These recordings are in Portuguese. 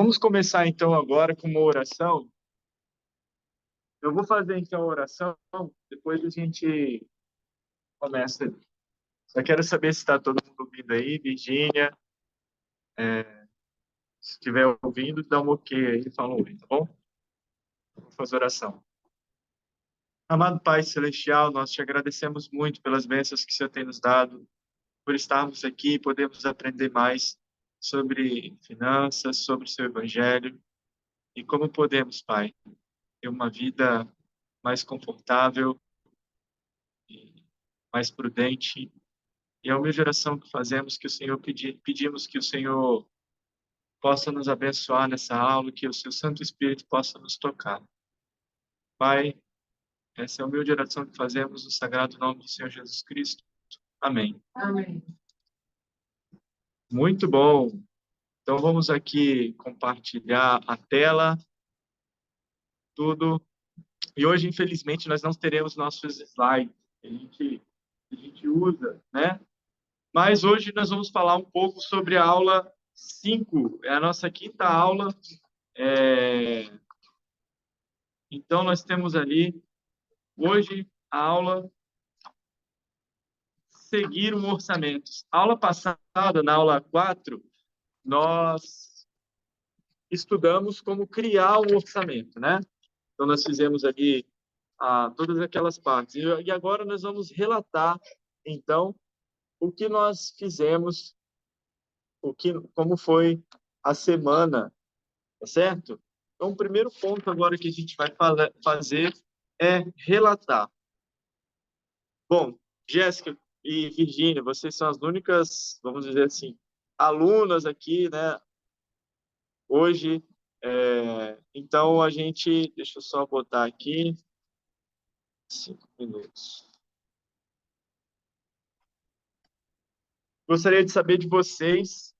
Vamos começar então agora com uma oração. Eu vou fazer então a oração, depois a gente começa. Só quero saber se está todo mundo ouvindo aí, Virgínia. Se estiver ouvindo, dá um ok aí, fala um oi, tá bom? Vou fazer oração. Amado Pai Celestial, nós te agradecemos muito pelas bênçãos que o Senhor tem nos dado, por estarmos aqui e podermos aprender mais sobre finanças, sobre o seu Evangelho e como podemos, Pai, ter uma vida mais confortável e mais prudente. E é a humilde oração que fazemos que o Senhor pedimos que o Senhor possa nos abençoar nessa aula, que o seu Santo Espírito possa nos tocar. Pai, essa é a humilde oração que fazemos no sagrado nome do Senhor Jesus Cristo. Amém. Amém. Muito bom. Então vamos aqui compartilhar a tela, tudo. E hoje, infelizmente, nós não teremos nossos slides que a gente usa, né? Mas hoje nós vamos falar um pouco sobre a aula 5. É a nossa quinta aula. Então, nós temos ali, hoje, a aula Seguir um Orçamento. A aula passada, na aula 4, nós estudamos como criar um orçamento, né? Então, nós fizemos ali todas aquelas partes. E agora nós vamos relatar, então, o que nós fizemos, como foi a semana, tá certo? Então, o primeiro ponto agora que a gente vai fazer é relatar. Bom, Jéssica e Virgínia, vocês são as únicas, vamos dizer assim, alunas aqui, né? Hoje, então a gente, deixa eu só botar aqui, 5 minutos. Gostaria de saber de vocês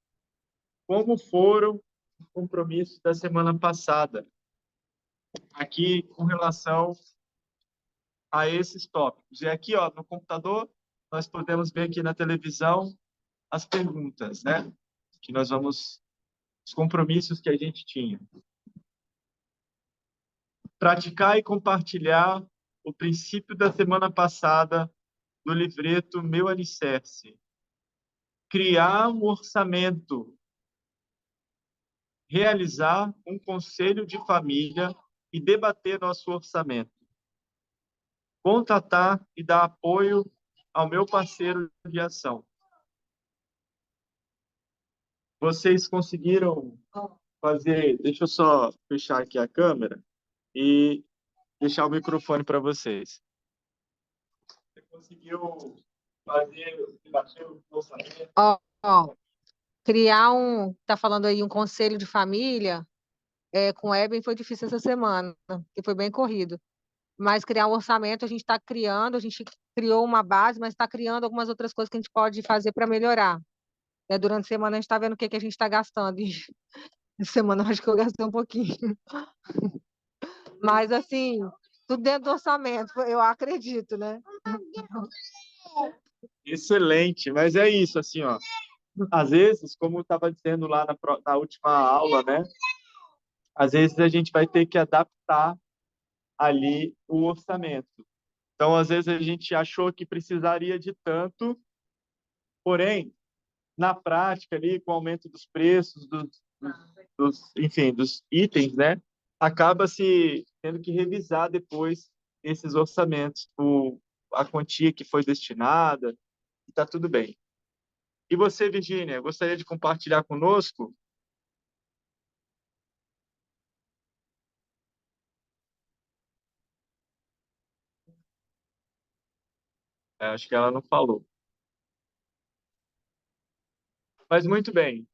como foram os compromissos da semana passada, aqui com relação a esses tópicos. E aqui, ó, no computador, nós podemos ver aqui na televisão as perguntas, né? Que nós vamos, os compromissos que a gente tinha. Praticar e compartilhar o princípio da semana passada do livreto Meu Alicerce. Criar um orçamento. Realizar um conselho de família e debater nosso orçamento. Contatar e dar apoio ao meu parceiro de ação. Vocês conseguiram fazer... Deixa eu só fechar aqui a câmera e deixar o microfone para vocês. Você conseguiu debater o orçamento? Ó, tá falando aí um conselho de família, com o Eben foi difícil essa semana, que foi bem corrido. Mas criar um orçamento a gente está criando, a gente criou uma base, mas está criando algumas outras coisas que a gente pode fazer para melhorar. Durante a semana a gente está vendo o que a gente está gastando. E essa semana eu acho que eu gastei um pouquinho. Mas assim, tudo dentro do orçamento, eu acredito, né? Excelente, mas é isso, assim, ó. Às vezes, como eu estava dizendo lá na última aula, né? Às vezes a gente vai ter que adaptar ali o orçamento. Então, às vezes a gente achou que precisaria de tanto, porém, na prática ali, com o aumento dos preços, enfim, dos itens, né? Acaba se tendo que revisar depois esses orçamentos, a quantia que foi destinada, e tá tudo bem. E você, Virgínia, gostaria de compartilhar conosco? Acho que ela não falou. Mas muito bem.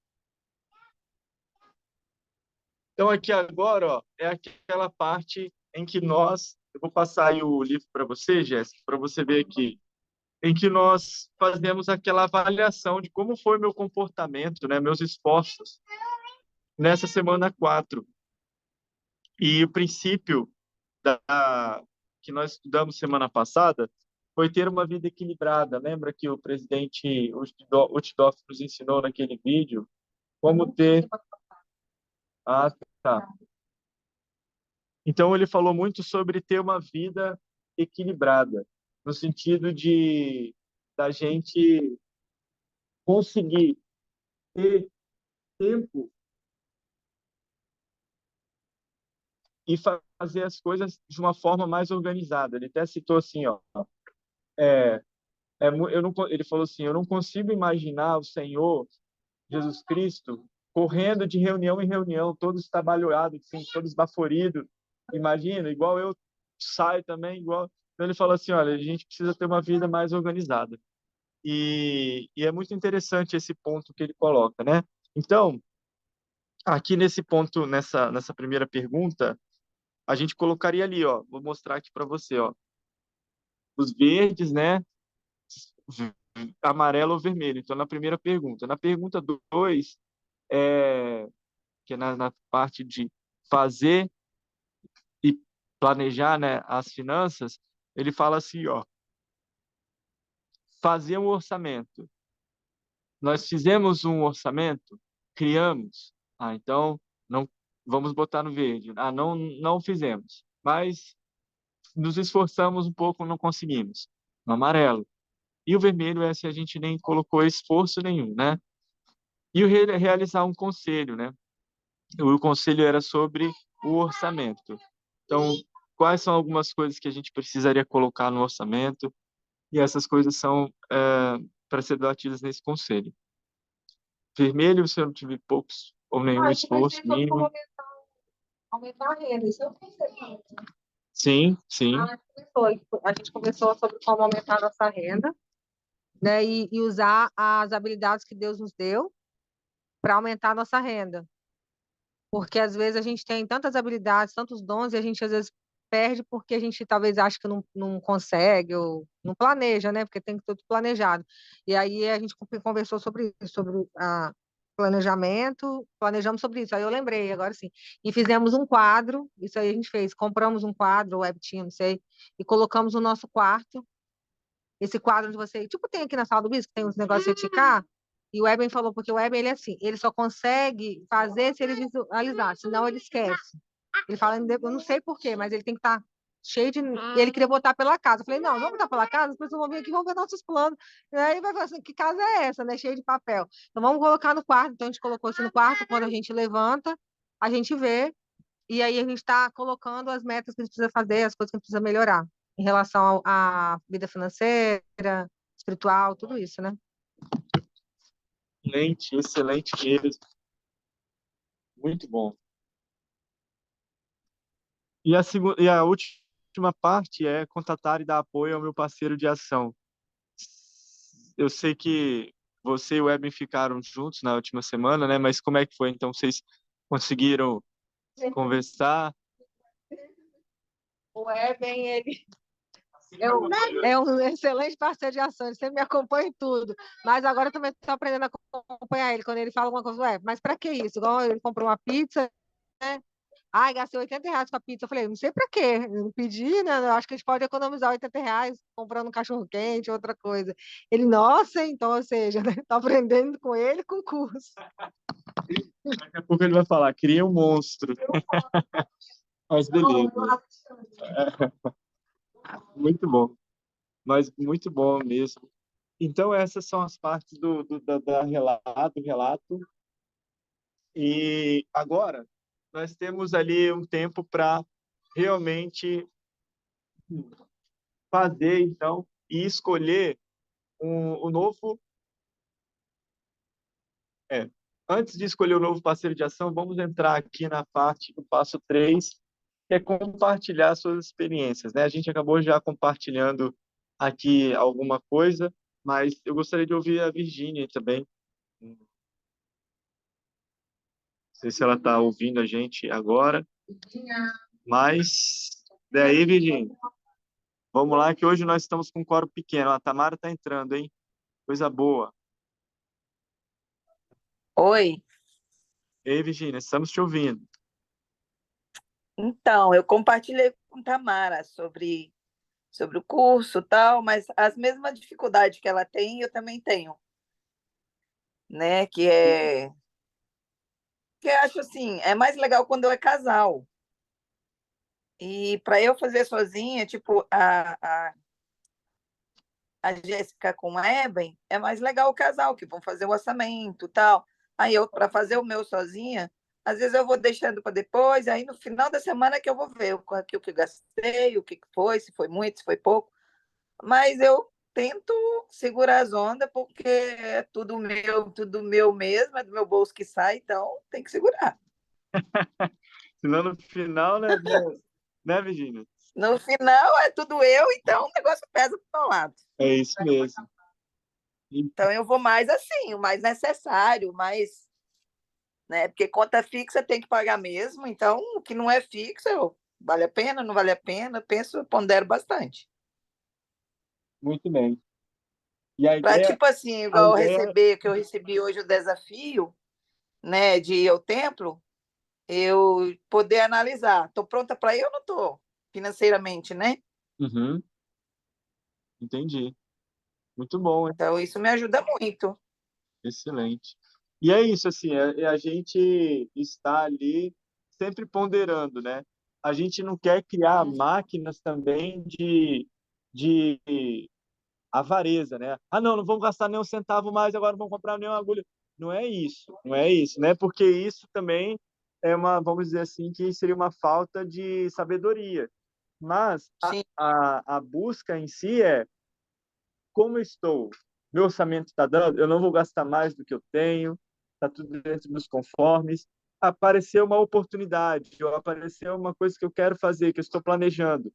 Então, aqui agora, ó, é aquela parte em que eu vou passar aí o livro para você, Jéssica, para você ver aqui, em que nós fazemos aquela avaliação de como foi meu comportamento, né, meus esforços nessa semana 4. E o princípio que nós estudamos semana passada foi ter uma vida equilibrada. Lembra que o presidente Uchtdorf nos ensinou naquele vídeo como ter Ah, tá. Então ele falou muito sobre ter uma vida equilibrada, no sentido de da gente conseguir ter tempo e fazer as coisas de uma forma mais organizada. Ele até citou assim, ó, é, eu não, ele falou assim, eu não consigo imaginar o Senhor Jesus Cristo correndo de reunião em reunião, todo estabalhoado, assim, todo esbaforido. Imagina, igual eu saio também, igual. Então ele falou assim, olha, a gente precisa ter uma vida mais organizada. E é muito interessante esse ponto que ele coloca, né? Então, aqui nesse ponto, nessa primeira pergunta, a gente colocaria ali, ó, vou mostrar aqui para você, ó, os verdes, né? Amarelo ou vermelho. Então, na primeira pergunta. Na pergunta 2, é, que é na parte de fazer e planejar, né, as finanças, ele fala assim, ó, fazer um orçamento. Nós fizemos um orçamento, criamos. Ah, então não vamos botar no verde. Ah, não fizemos. Mas nos esforçamos um pouco, não conseguimos. No amarelo. E o vermelho é se a gente nem colocou esforço nenhum, né? E o realizar um conselho, né? O conselho era sobre o orçamento. Então, quais são algumas coisas que a gente precisaria colocar no orçamento? E essas coisas são para ser debatidas nesse conselho. Vermelho, se eu não tive poucos ou nenhum esforço mínimo. Aumentar a renda, isso eu pensei. Sim, sim. A gente conversou sobre como aumentar a nossa renda, né? E usar as habilidades que Deus nos deu para aumentar a nossa renda. Porque às vezes a gente tem tantas habilidades, tantos dons, e a gente às vezes perde porque a gente talvez acha que não consegue ou não planeja, né? Porque tem que tudo planejado. E aí a gente conversou sobre isso, sobre planejamento, planejamos sobre isso. Aí eu lembrei, agora sim. E fizemos um quadro, isso aí a gente fez, compramos um quadro, webtoon, não sei, e colocamos no nosso quarto. Esse quadro de você, tipo, tem aqui na sala do bispo, tem uns negócios de eticar, e o Eben falou, porque o Eben, ele é assim, ele só consegue fazer se ele visualizar, senão ele esquece. Ele fala, eu não sei por quê, mas ele tem que estar cheio de... E ele queria botar pela casa. Eu falei, não, vamos botar pela casa, as pessoas vão vir aqui e vão ver nossos planos. E aí vai falar assim, que casa é essa, né? Cheio de papel. Então vamos colocar no quarto. Então a gente colocou assim no quarto, quando a gente levanta, a gente vê, e aí a gente está colocando as metas que a gente precisa fazer, as coisas que a gente precisa melhorar em relação à vida financeira, espiritual, tudo isso, né? Excelente, excelente mesmo. Muito bom. E a última parte é contatar e dar apoio ao meu parceiro de ação. Eu sei que você e o Eben ficaram juntos na última semana, né? Mas como é que foi? Então, vocês conseguiram conversar? O Eben, ele é um excelente parceiro de ação, ele sempre me acompanha em tudo. Mas agora eu também estou aprendendo a acompanhar ele quando ele fala alguma coisa, ué, mas para que isso? Igual ele comprou uma pizza, né? Ai, gastei R$ 80 com a pizza. Eu falei, não sei para quê. Eu não pedi, né? Eu acho que a gente pode economizar R$ 80 comprando um cachorro-quente, outra coisa. Ele, nossa, então, ou seja, né? Tá aprendendo com ele com o curso. Daqui a pouco ele vai falar, cria um monstro. Mas beleza. Muito bom. Mas muito bom mesmo. Então, essas são as partes do relato. E agora, nós temos ali um tempo para realmente fazer, então, e escolher o novo. É, antes de escolher o novo parceiro de ação, vamos entrar aqui na parte do passo 3, que é compartilhar suas experiências, né? A gente acabou já compartilhando aqui alguma coisa, mas eu gostaria de ouvir a Virgínia também. Não sei se ela está ouvindo a gente agora, mas daí, Virgínia, vamos lá que hoje nós estamos com um coro pequeno. A Tamara está entrando, hein? Coisa boa. Oi, Ei, Virgínia, estamos te ouvindo. então, eu compartilhei com Tamara sobre o curso e tal, mas as mesmas dificuldades que ela tem, eu também tenho, né? Que é porque acho assim, é mais legal quando é casal. E para eu fazer sozinha, tipo, a Jéssica com a Eben, é mais legal o casal, que vão fazer o orçamento e tal. Aí eu, para fazer o meu sozinha, às vezes eu vou deixando para depois, aí no final da semana que eu vou ver o que eu gastei, o que foi, se foi muito, se foi pouco. Mas eu tento segurar as ondas, porque é tudo meu mesmo, é do meu bolso que sai, então tem que segurar. Senão no final, né, Virginia? No final é tudo eu, então o negócio pesa para o meu lado. É isso mesmo. Então eu vou mais assim, o mais necessário, o mais, né? Porque conta fixa tem que pagar mesmo, então o que não é fixo, vale a pena, não vale a pena, penso, pondero bastante. Muito bem. E a Para ideia, tipo assim, a igual ideia, que eu recebi hoje o desafio, né, de ir ao templo, eu poder analisar, estou pronta para ir ou não estou, financeiramente, né? Uhum, entendi. Muito bom, hein? Então isso me ajuda muito. Excelente. E é isso, assim, é a gente está ali sempre ponderando, né? A gente não quer criar máquinas também de avareza, né? Ah, não, não vamos gastar nem um centavo mais, agora não vamos comprar nem uma agulha. Não é isso, não é isso, né? Porque isso também é uma, vamos dizer assim, que seria uma falta de sabedoria. Mas Sim, a busca em si é como eu estou, meu orçamento está dando, eu não vou gastar mais do que eu tenho, está tudo dentro dos conformes. Apareceu uma oportunidade, ou apareceu uma coisa que eu quero fazer, que eu estou planejando.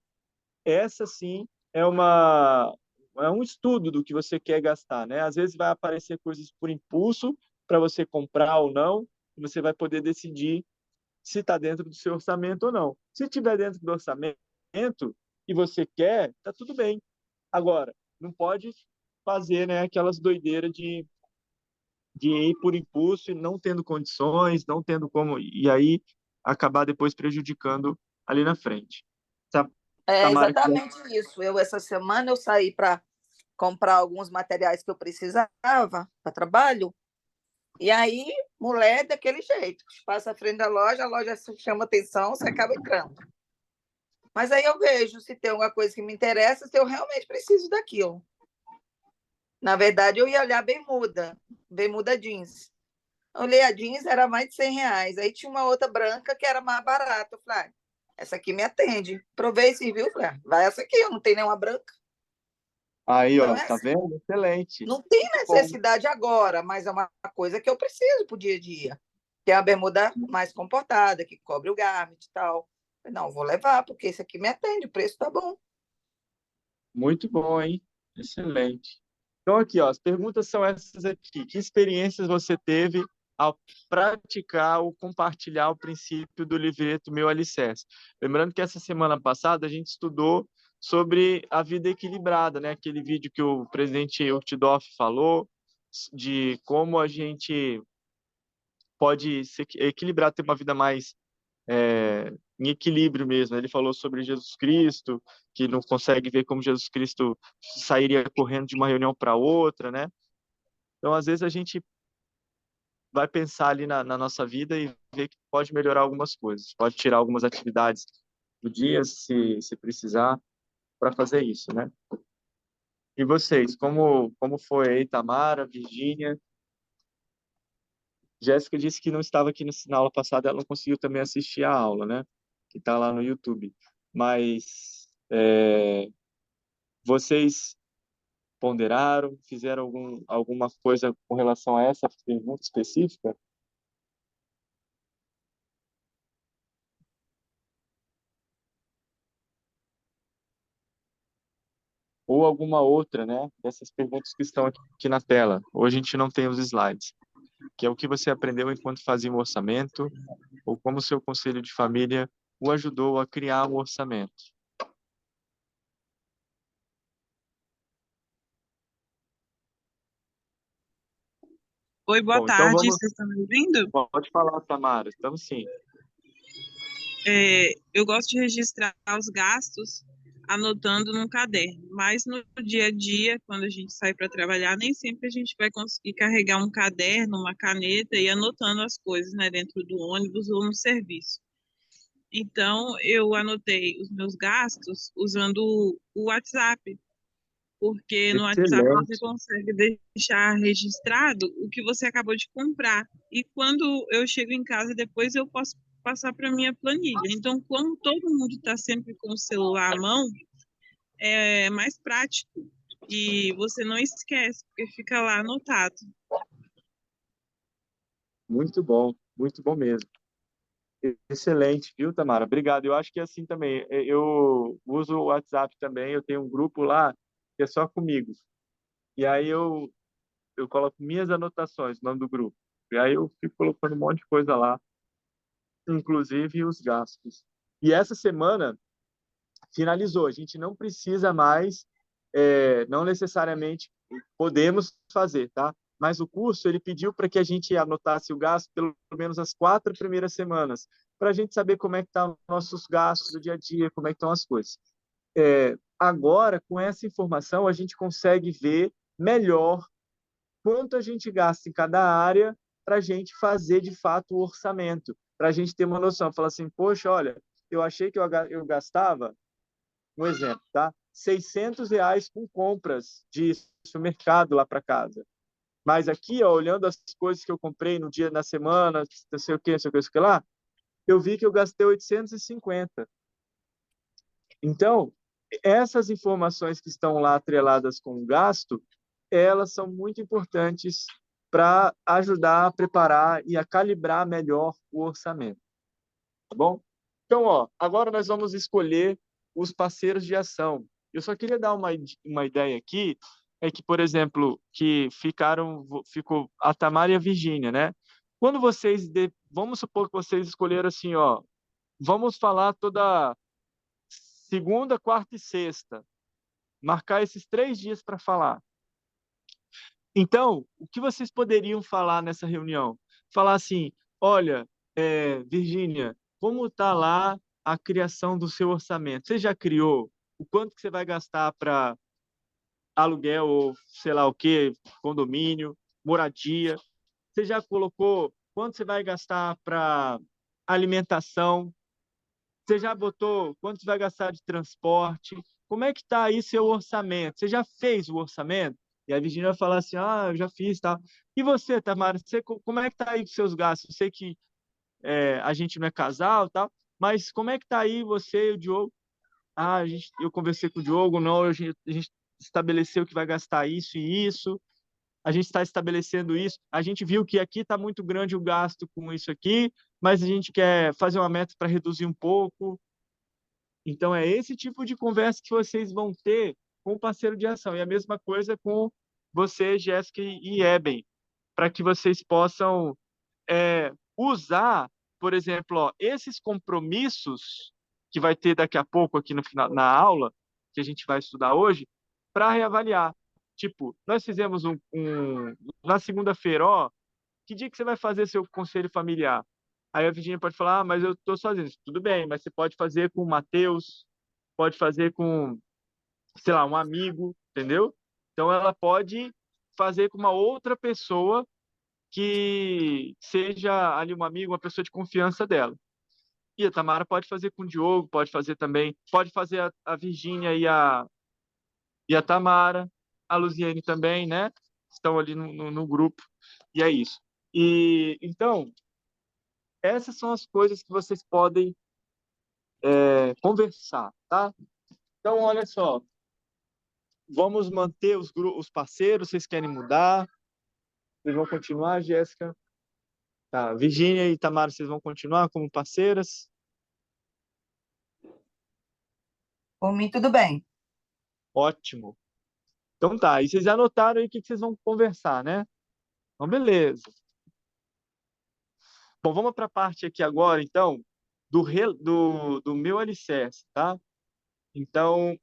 Essa sim é um estudo do que você quer gastar, né? Às vezes vai aparecer coisas por impulso para você comprar ou não, e você vai poder decidir se está dentro do seu orçamento ou não. Se estiver dentro do orçamento e você quer, tá tudo bem. Agora, não pode fazer, né, aquelas doideiras de ir por impulso e não tendo condições, não tendo como, e aí acabar depois prejudicando ali na frente. é Tamara, que exatamente isso. Essa semana, eu saí para comprar alguns materiais que eu precisava para trabalho, e aí, mulher, daquele jeito, passa à frente da loja, a loja chama atenção, você acaba entrando. Mas aí eu vejo se tem alguma coisa que me interessa, se eu realmente preciso daquilo. Na verdade, eu ia olhar bermuda jeans. Olhei a jeans, era mais de R$ 100. Aí tinha uma outra branca que era mais barata. Eu falei, essa aqui me atende. Provei e viu, falei, vai essa aqui, eu não tenho nenhuma branca. aí, Então ó, é tá assim. vendo? Excelente. Não tem Muito bom. necessidade agora, mas é uma coisa que eu preciso para o dia a dia. Que é a bermuda mais comportada, que cobre o garment e tal. Não, vou levar, porque esse aqui me atende, o preço tá bom. Muito bom, hein? Excelente. Então, aqui, ó, as perguntas são essas aqui. Que experiências você teve ao praticar ou compartilhar o princípio do livreto Meu Alicerce? Lembrando que essa semana passada a gente estudou sobre a vida equilibrada, né? Aquele vídeo que o presidente Uchtdorf falou de como a gente pode se equilibrar, ter uma vida mais em equilíbrio mesmo. Ele falou sobre Jesus Cristo, que não consegue ver como Jesus Cristo sairia correndo de uma reunião para outra, né? Então, às vezes, a gente vai pensar ali na nossa vida e ver que pode melhorar algumas coisas, pode tirar algumas atividades do dia, se precisar, para fazer isso, né? E vocês, como foi aí, Tamara, Virgínia? Jéssica disse que não estava aqui na aula passada, ela não conseguiu também assistir a aula, né? Que está lá no YouTube. Mas vocês ponderaram, fizeram alguma coisa com relação a essa pergunta específica? Ou alguma outra, né? Dessas perguntas que estão aqui na tela. Hoje a gente não tem os slides. Que é o que você aprendeu enquanto fazia um orçamento, ou como o seu conselho de família o ajudou a criar um orçamento. Oi, boa Bom, então tarde, vamos. vocês estão me ouvindo? Pode falar, Tamara. Estamos sim. Eu gosto de registrar os gastos anotando num caderno. Mas no dia a dia, quando a gente sai para trabalhar, nem sempre a gente vai conseguir carregar um caderno, uma caneta e ir anotando as coisas, né, dentro do ônibus ou no serviço. Então, eu anotei os meus gastos usando o WhatsApp, porque no WhatsApp você Excelente. consegue deixar registrado o que você acabou de comprar. E quando eu chego em casa depois, eu posso passar para minha planilha. Então, como todo mundo está sempre com o celular à mão, é mais prático. E você não esquece, porque fica lá anotado. Muito bom mesmo. Excelente, viu, Tamara? Obrigado. Eu acho que assim também, eu uso o WhatsApp também, eu tenho um grupo lá que é só comigo. E aí eu coloco minhas anotações, o nome do grupo. E aí eu fico colocando um monte de coisa lá, inclusive os gastos. E essa semana finalizou, a gente não precisa mais, não necessariamente podemos fazer, tá? Mas o curso, ele pediu para que a gente anotasse o gasto pelo menos as 4 primeiras semanas, para a gente saber como é que estão os nossos gastos do dia a dia, como é que estão as coisas. Agora, com essa informação, a gente consegue ver melhor quanto a gente gasta em cada área para a gente fazer, de fato, o orçamento, para a gente ter uma noção. Falar assim, poxa, olha, eu achei que eu gastava, um exemplo, tá? R$ 600 com compras de supermercado lá para casa. Mas aqui, ó, olhando as coisas que eu comprei no dia, na semana, não sei o que, não sei o que, não sei o que lá, eu vi que eu gastei 850. Então, essas informações que estão lá atreladas com o gasto, elas são muito importantes para ajudar a preparar e a calibrar melhor o orçamento, tá bom? Então, ó, agora nós vamos escolher os parceiros de ação. Eu só queria dar uma ideia aqui, é que, por exemplo, ficou a Tamara e a Virgínia, né? Quando vamos supor que vocês escolheram assim, ó, vamos falar toda segunda, quarta e sexta, marcar esses 3 dias para falar. Então, o que vocês poderiam falar nessa reunião? Falar assim, olha, Virgínia, como está lá a criação do seu orçamento? Você já criou? O quanto que você vai gastar para aluguel ou sei lá o que, condomínio, moradia? Você já colocou quanto você vai gastar para alimentação? Você já botou quanto você vai gastar de transporte? Como é que está aí seu orçamento? Você já fez o orçamento? E a Virginia vai falar assim, eu já fiz, tá? E você, Tamara, como é que tá aí com seus gastos? Eu sei que a gente não é casal, tal, mas como é que tá aí você e o Diogo? Eu conversei com o Diogo, não, a gente estabeleceu que vai gastar isso e isso, a gente está estabelecendo isso, a gente viu que aqui está muito grande o gasto com isso aqui, mas a gente quer fazer uma meta para reduzir um pouco. Então, é esse tipo de conversa que vocês vão ter com o parceiro de ação. E a mesma coisa com você, Jéssica e Eben, para que vocês possam usar, por exemplo, ó, esses compromissos que vai ter daqui a pouco aqui no final, na aula, que a gente vai estudar hoje, para reavaliar. Tipo, nós fizemos na segunda-feira, ó, que dia que você vai fazer seu conselho familiar? Aí a Virginia pode falar, mas eu estou sozinho. Tudo bem, mas você pode fazer com o Matheus, pode fazer com, sei lá, um amigo, entendeu? Então ela pode fazer com uma outra pessoa que seja ali um amigo, uma pessoa de confiança dela. E a Tamara pode fazer com o Diogo, pode fazer também, pode fazer a Virgínia e a Tamara, a Luziane também, né? Estão ali no grupo. E é isso. E então, essas são as coisas que vocês podem conversar, tá? Então, olha só, vamos manter os parceiros, vocês querem mudar? Vocês vão continuar, Jéssica? Tá, Virgínia e Tamara, vocês vão continuar como parceiras? Por mim, tudo bem. Ótimo. Então tá, e vocês anotaram aí o que vocês vão conversar, né? Então, beleza. Bom, vamos para a parte aqui agora, então, do meu alicerce, tá? Então,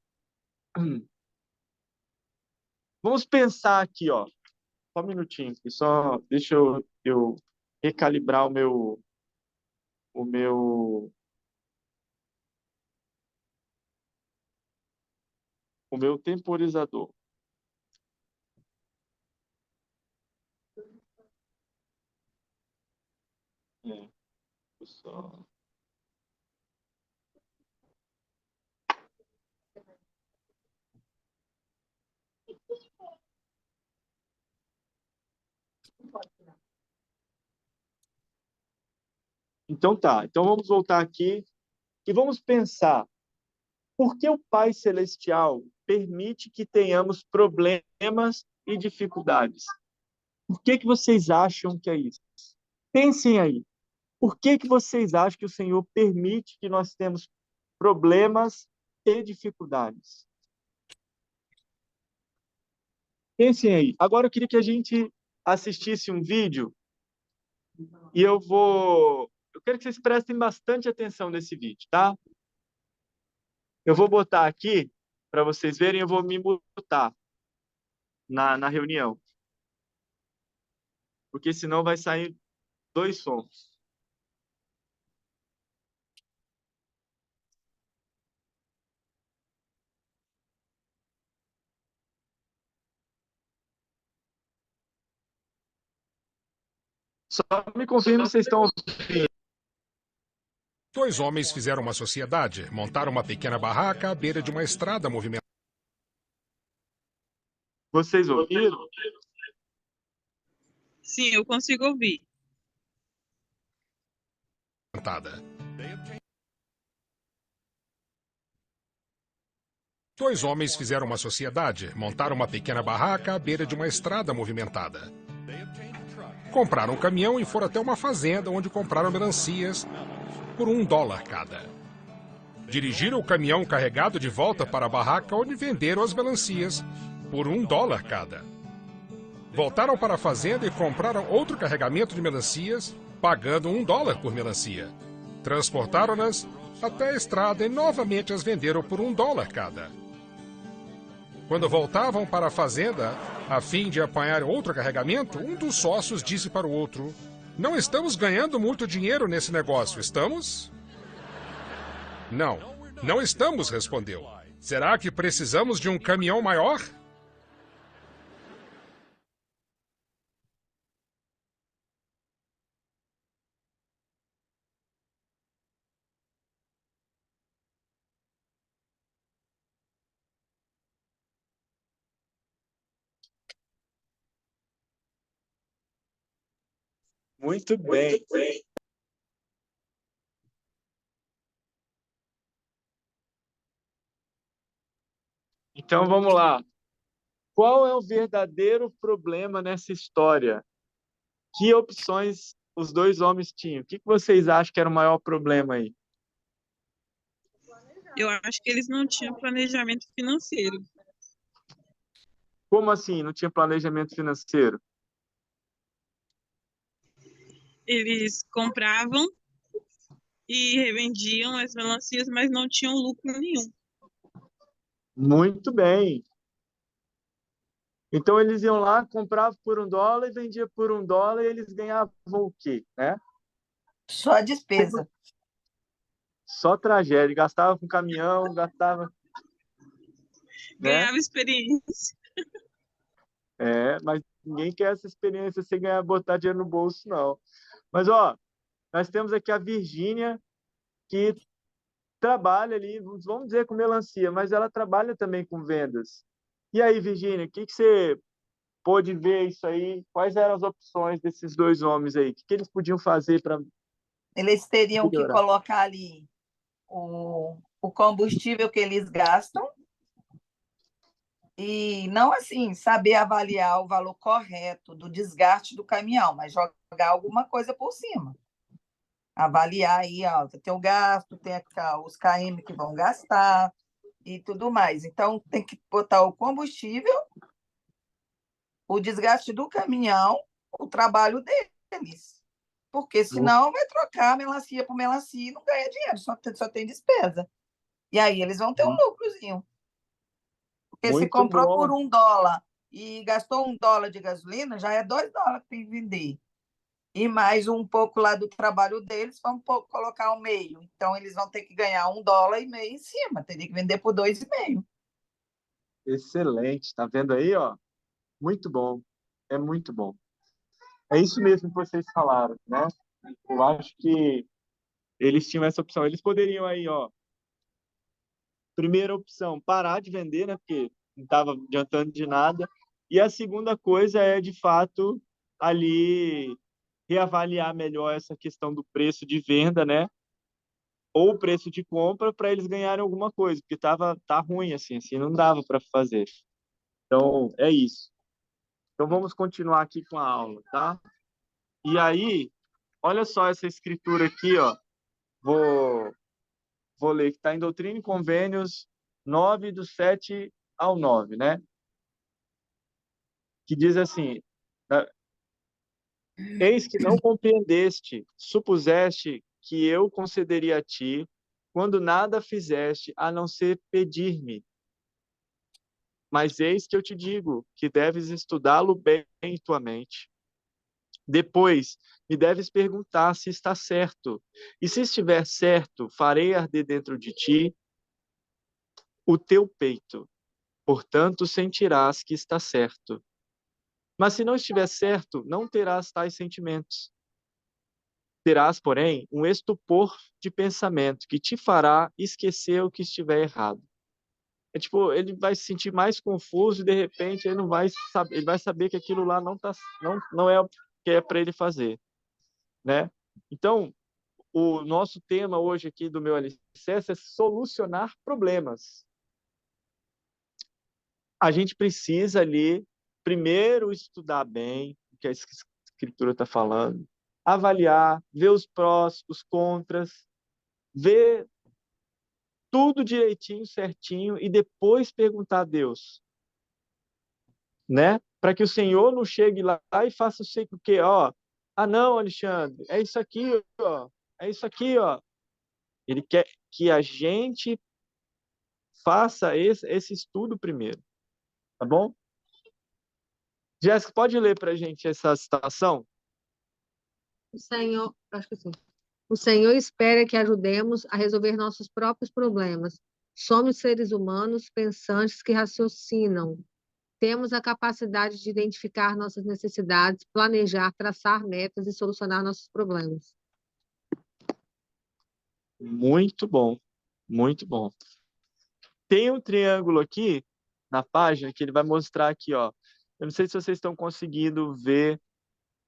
vamos pensar aqui, ó. Só um minutinho, aqui, só deixa eu recalibrar o meu o meu temporizador. É, só... Então tá, então vamos voltar aqui e vamos pensar, por que o Pai Celestial permite que tenhamos problemas e dificuldades? Por que vocês acham que é isso? Pensem aí. Por que vocês acham que o Senhor permite que nós temos problemas e dificuldades? Pensem aí. Agora eu queria que a gente assistisse um vídeo e eu quero que vocês prestem bastante atenção nesse vídeo, tá? Eu vou botar aqui para vocês verem, eu vou me mutar na reunião, porque senão vai sair dois sons. Só me confirma se vocês estão ouvindo. Dois homens fizeram uma sociedade, montaram uma pequena barraca à beira de uma estrada movimentada. Vocês ouviram? Sim, eu consigo ouvir. Dois homens fizeram uma sociedade, montaram uma pequena barraca à beira de uma estrada movimentada. Compraram um caminhão e foram até uma fazenda onde compraram melancias por $1 cada. Dirigiram o caminhão carregado de volta para a barraca onde venderam as melancias por $1 cada. Voltaram para a fazenda e compraram outro carregamento de melancias, pagando $1 por melancia. Transportaram-nas até a estrada e novamente as venderam por $1 cada. Quando voltavam para a fazenda, a fim de apanhar outro carregamento, um dos sócios disse para o outro: "Não estamos ganhando muito dinheiro nesse negócio, estamos?" "Não, não estamos", respondeu. "Será que precisamos de um caminhão maior?" Muito bem. Então vamos lá. Qual é o verdadeiro problema nessa história? Que opções os dois homens tinham? O que vocês acham que era o maior problema aí? Eu acho que eles não tinham planejamento financeiro. Como assim? Não tinha planejamento financeiro? Eles compravam e revendiam as melancias, mas não tinham lucro nenhum. Muito bem. Então eles iam lá, compravam por $1 e vendiam por $1 e eles ganhavam o quê, né? Só a despesa. Só tragédia. Gastava com caminhão, gastava... né? Ganhava experiência. Mas ninguém quer essa experiência sem ganhar, botar dinheiro no bolso, não. Mas, ó, nós temos aqui a Virgínia, que trabalha ali, vamos dizer, com melancia, mas ela trabalha também com vendas. E aí, Virgínia, o que você pôde ver isso aí? Quais eram as opções desses dois homens aí? O que eles podiam fazer para Eles teriam que melhorar? colocar ali o combustível que eles gastam e não assim saber avaliar o valor correto do desgaste do caminhão, mas jogar alguma coisa por cima. Avaliar aí, ó, tem o gasto, tem os km que vão gastar e tudo mais. Então, tem que botar o combustível, o desgaste do caminhão, o trabalho deles. Porque senão vai trocar melancia por melancia e não ganha dinheiro, só tem despesa. E aí eles vão ter um lucrozinho. Porque se Muito comprou bom. por $1 e gastou $1 de gasolina, já é $2 que tem que vender. E mais um pouco lá do trabalho deles, vamos colocar o meio. Então, eles vão ter que ganhar $1,50 em cima, teria que vender por $2,50. Excelente, tá vendo aí, ó? Muito bom, é muito bom. É isso mesmo que vocês falaram, né? Eu acho que eles tinham essa opção. Eles poderiam aí, ó, primeira opção, parar de vender, né? Porque não estava adiantando de nada. E a segunda coisa é, de fato, ali reavaliar melhor essa questão do preço de venda, né? Ou o preço de compra para eles ganharem alguma coisa, porque tá ruim assim não dava para fazer. Então, é isso. Então vamos continuar aqui com a aula, tá? E aí, olha só essa escritura aqui, ó. Vou ler, que está em Doutrina e Convênios 9, do 7 ao 9, né? Que diz assim: eis que não compreendeste, supuseste que eu concederia a ti, quando nada fizeste, a não ser pedir-me. Mas eis que eu te digo, que deves estudá-lo bem em tua mente. Depois, me deves perguntar se está certo. E se estiver certo, farei arder dentro de ti o teu peito. Portanto, sentirás que está certo. Mas se não estiver certo, não terás tais sentimentos. Terás, porém, um estupor de pensamento que te fará esquecer o que estiver errado. É tipo, ele vai se sentir mais confuso e de repente ele não vai saber, ele vai saber que aquilo lá não é o que é para ele fazer, né? Então, o nosso tema hoje aqui do meu alicerce é solucionar problemas. A gente precisa ali primeiro estudar bem o que a escritura está falando, avaliar, ver os prós, os contras, ver tudo direitinho, certinho e depois perguntar a Deus, né? Para que o Senhor não chegue lá e faça o sei o quê, ó. Ah, não, Alexandre, é isso aqui, ó. É isso aqui, ó. Ele quer que a gente faça esse estudo primeiro, tá bom? Jéssica, pode ler para a gente essa citação? O Senhor, acho que sim. O Senhor espera que ajudemos a resolver nossos próprios problemas. Somos seres humanos pensantes que raciocinam. Temos a capacidade de identificar nossas necessidades, planejar, traçar metas e solucionar nossos problemas. Muito bom, muito bom. Tem um triângulo aqui na página que ele vai mostrar aqui, ó. Eu não sei se vocês estão conseguindo ver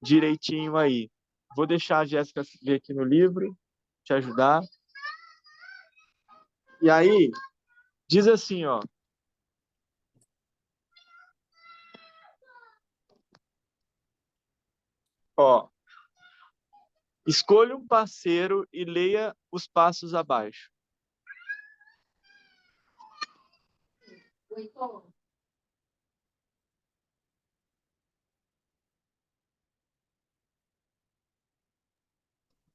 direitinho aí. Vou deixar a Jéssica ver aqui no livro, te ajudar. E aí, diz assim, ó. Ó, escolha um parceiro e leia os passos abaixo.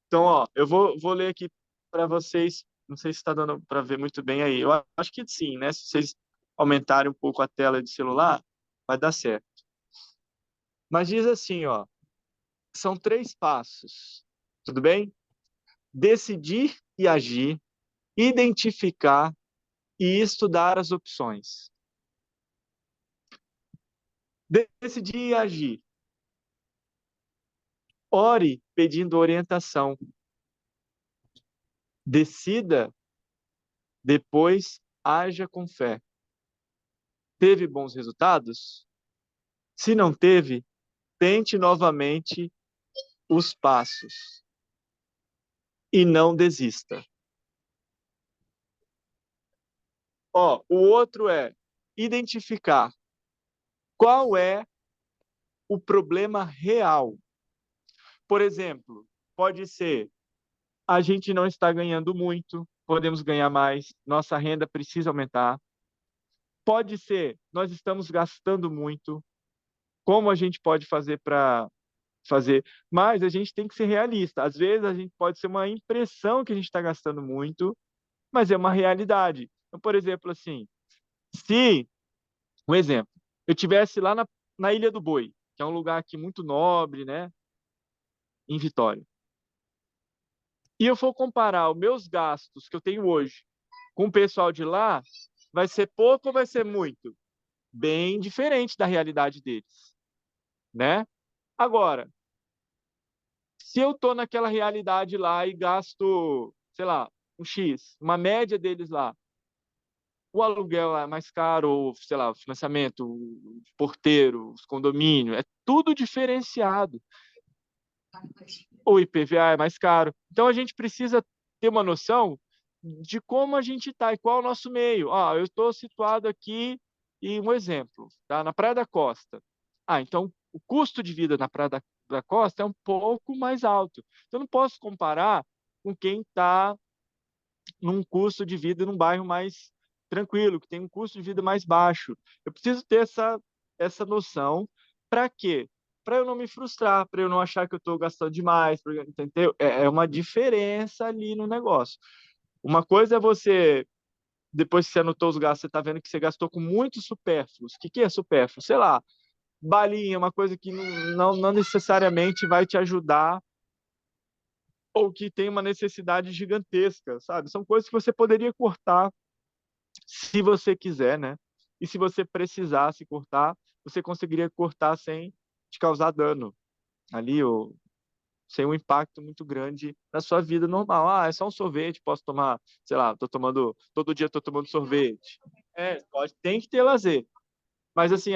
Então, ó, eu vou ler aqui para vocês. Não sei se está dando para ver muito bem aí. Eu acho que sim, né? Se vocês aumentarem um pouco a tela de celular, vai dar certo. Mas diz assim, ó, são 3 passos, tudo bem? Decidir e agir, identificar e estudar as opções. Decidir e agir. Ore pedindo orientação. Decida, depois haja com fé. Teve bons resultados? Se não teve, tente novamente os passos e não desista. Ó, o outro é identificar qual é o problema real. Por exemplo, pode ser a gente não está ganhando muito, podemos ganhar mais, nossa renda precisa aumentar. Pode ser nós estamos gastando muito, como a gente pode fazer para fazer? Mas a gente tem que ser realista. Às vezes a gente pode ser uma impressão que a gente está gastando muito, mas é uma realidade. Então, por exemplo, assim, se, um exemplo, eu tivesse lá na Ilha do Boi, que é um lugar aqui muito nobre, né, em Vitória, e eu for comparar os meus gastos que eu tenho hoje com o pessoal de lá, vai ser pouco ou vai ser muito? bem diferente da realidade deles, né? Agora, se eu estou naquela realidade lá e gasto, sei lá, um X, uma média deles lá, o aluguel é mais caro, ou, sei lá, o financiamento, o porteiro, os condomínios, é tudo diferenciado. O IPVA é mais caro. Então, a gente precisa ter uma noção de como a gente está e qual é o nosso meio. Eu estou situado aqui, e um exemplo, tá? Na Praia da Costa. Então, o custo de vida na Praia da Costa é um pouco mais alto. Então, eu não posso comparar com quem está num custo de vida num bairro mais tranquilo, que tem um custo de vida mais baixo. Eu preciso ter essa noção. Para quê? Para eu não me frustrar, para eu não achar que eu estou gastando demais, entendeu? É uma diferença ali no negócio. Uma coisa é você, depois que você anotou os gastos, você está vendo que você gastou com muitos supérfluos. O que é supérfluo? Sei lá, balinha, uma coisa que não necessariamente vai te ajudar ou que tem uma necessidade gigantesca, sabe? São coisas que você poderia cortar se você quiser, né? E se você precisasse cortar, você conseguiria cortar sem te causar dano ali, ou sem um impacto muito grande na sua vida normal. É só um sorvete, posso tomar, sei lá, todo dia estou tomando sorvete. Tem que ter lazer. Mas assim,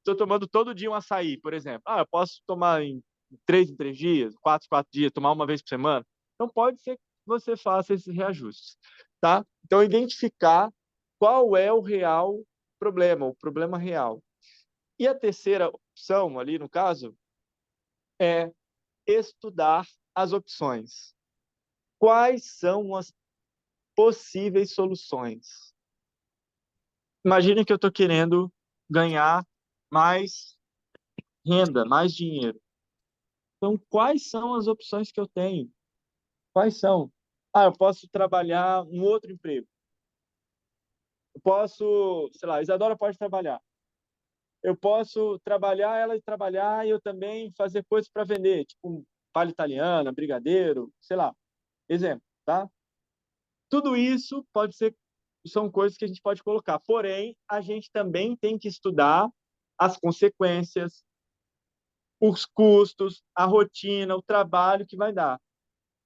tô tomando todo dia um açaí, por exemplo. Eu posso tomar em 3 dias, 4 dias, tomar uma vez por semana. Então pode ser que você faça esses reajustes, tá? Então identificar qual é o real problema, o problema real. E a terceira opção ali, no caso, é estudar as opções. Quais são as possíveis soluções? Imagine que eu estou querendo ganhar mais renda, mais dinheiro. Então, quais são as opções que eu tenho? Quais são? Eu posso trabalhar um outro emprego. Eu posso, sei lá, a Isadora pode trabalhar. Eu posso trabalhar, ela trabalhar e eu também fazer coisas para vender, tipo palha italiana, brigadeiro, sei lá. Exemplo, tá? Tudo isso são coisas que a gente pode colocar. Porém, a gente também tem que estudar as consequências, os custos, a rotina, o trabalho que vai dar.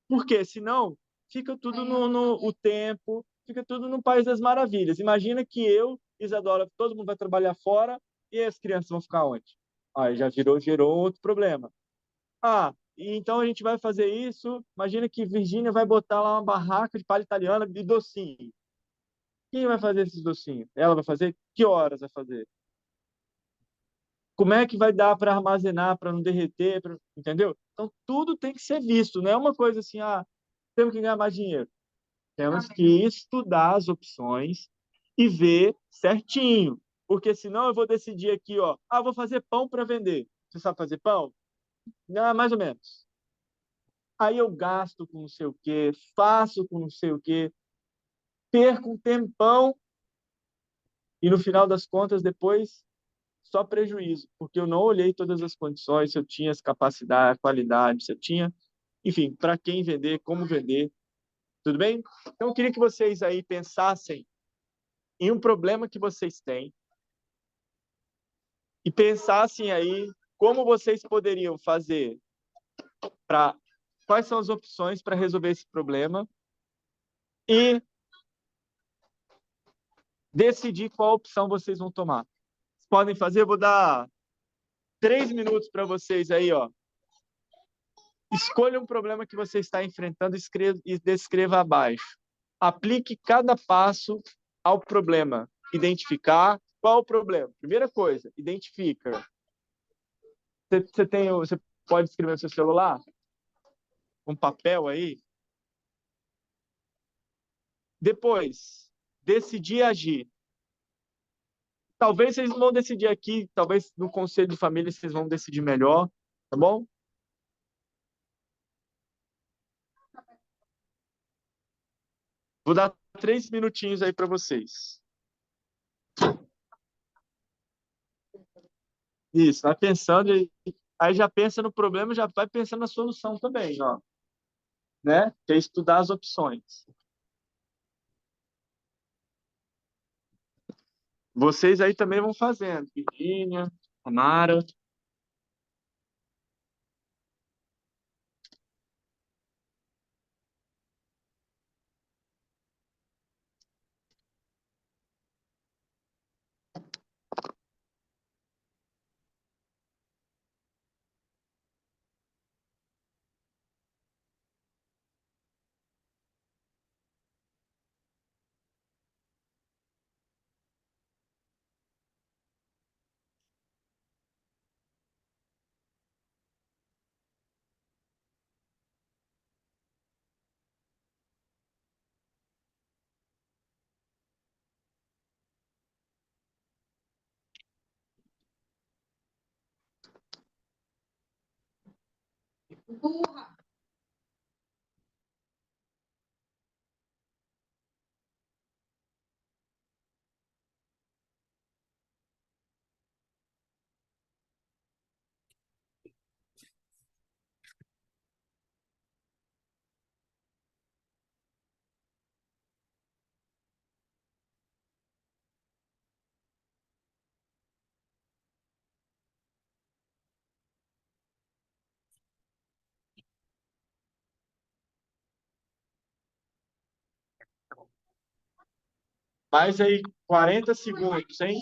Porque senão fica tudo o tempo, fica tudo no País das Maravilhas. Imagina que eu, Isadora, todo mundo vai trabalhar fora e as crianças vão ficar onde? Aí já gerou outro problema. Então a gente vai fazer isso. Imagina que Virgínia vai botar lá uma barraca de palha italiana de docinho. Quem vai fazer esses docinhos? Ela vai fazer? Que horas vai fazer? Como é que vai dar para armazenar, para não derreter, entendeu? Então, tudo tem que ser visto, não é uma coisa assim, temos que ganhar mais dinheiro. Temos que estudar as opções e ver certinho, porque senão eu vou decidir aqui, vou fazer pão para vender. Você sabe fazer pão? Não, mais ou menos. Aí eu gasto com não sei o quê, faço com não sei o quê, perco um tempão e no final das contas, depois só prejuízo, porque eu não olhei todas as condições, se eu tinha as capacidades, a qualidade, se eu tinha, enfim, para quem vender, como vender, tudo bem? Então, eu queria que vocês aí pensassem em um problema que vocês têm e pensassem aí como vocês poderiam fazer quais são as opções para resolver esse problema e decidir qual opção vocês vão tomar. Vocês podem fazer, eu vou dar 3 minutos para vocês aí, Escolha um problema que você está enfrentando e descreva abaixo. Aplique cada passo ao problema. Identificar qual o problema. Primeira coisa, identifica. Você pode escrever no seu celular? Um papel aí? Depois, decidir agir. Talvez vocês não vão decidir aqui, talvez no conselho de família vocês vão decidir melhor, tá bom? Vou dar 3 minutinhos aí para vocês. Isso, vai pensando, aí já pensa no problema, já vai pensando na solução também, né? Que é estudar as opções. Vocês aí também vão fazendo. Virgínia, Amara. Mais aí 40 segundos, hein?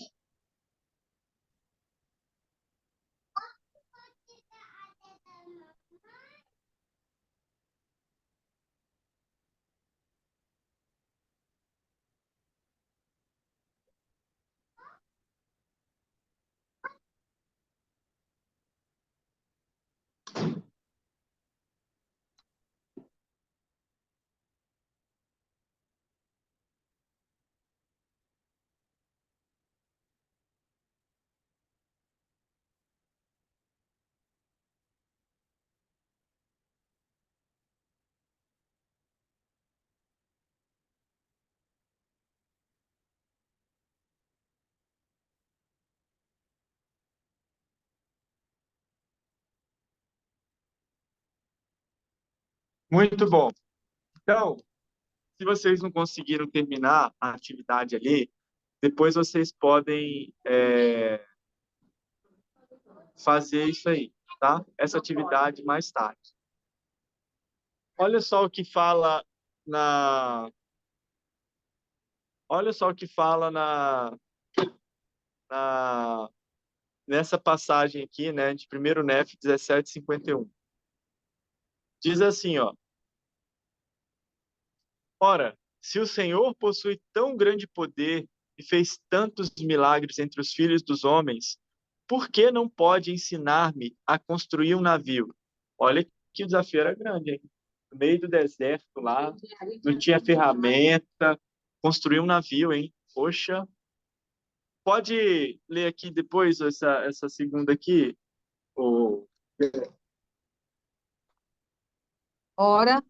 Muito bom. Então, se vocês não conseguiram terminar a atividade ali, depois vocês podem fazer isso aí, tá? Essa atividade mais tarde. Olha só o que fala na... Olha só o que fala na... nessa passagem aqui, né, de 1º Nef 17:51. Diz assim, ó: Ora, se o Senhor possui tão grande poder e fez tantos milagres entre os filhos dos homens, por que não pode ensinar-me a construir um navio? Olha que o desafio era grande, hein? No meio do deserto lá, não tinha ferramenta, construir um navio, hein? Poxa, pode ler aqui depois essa segunda aqui? O... Ora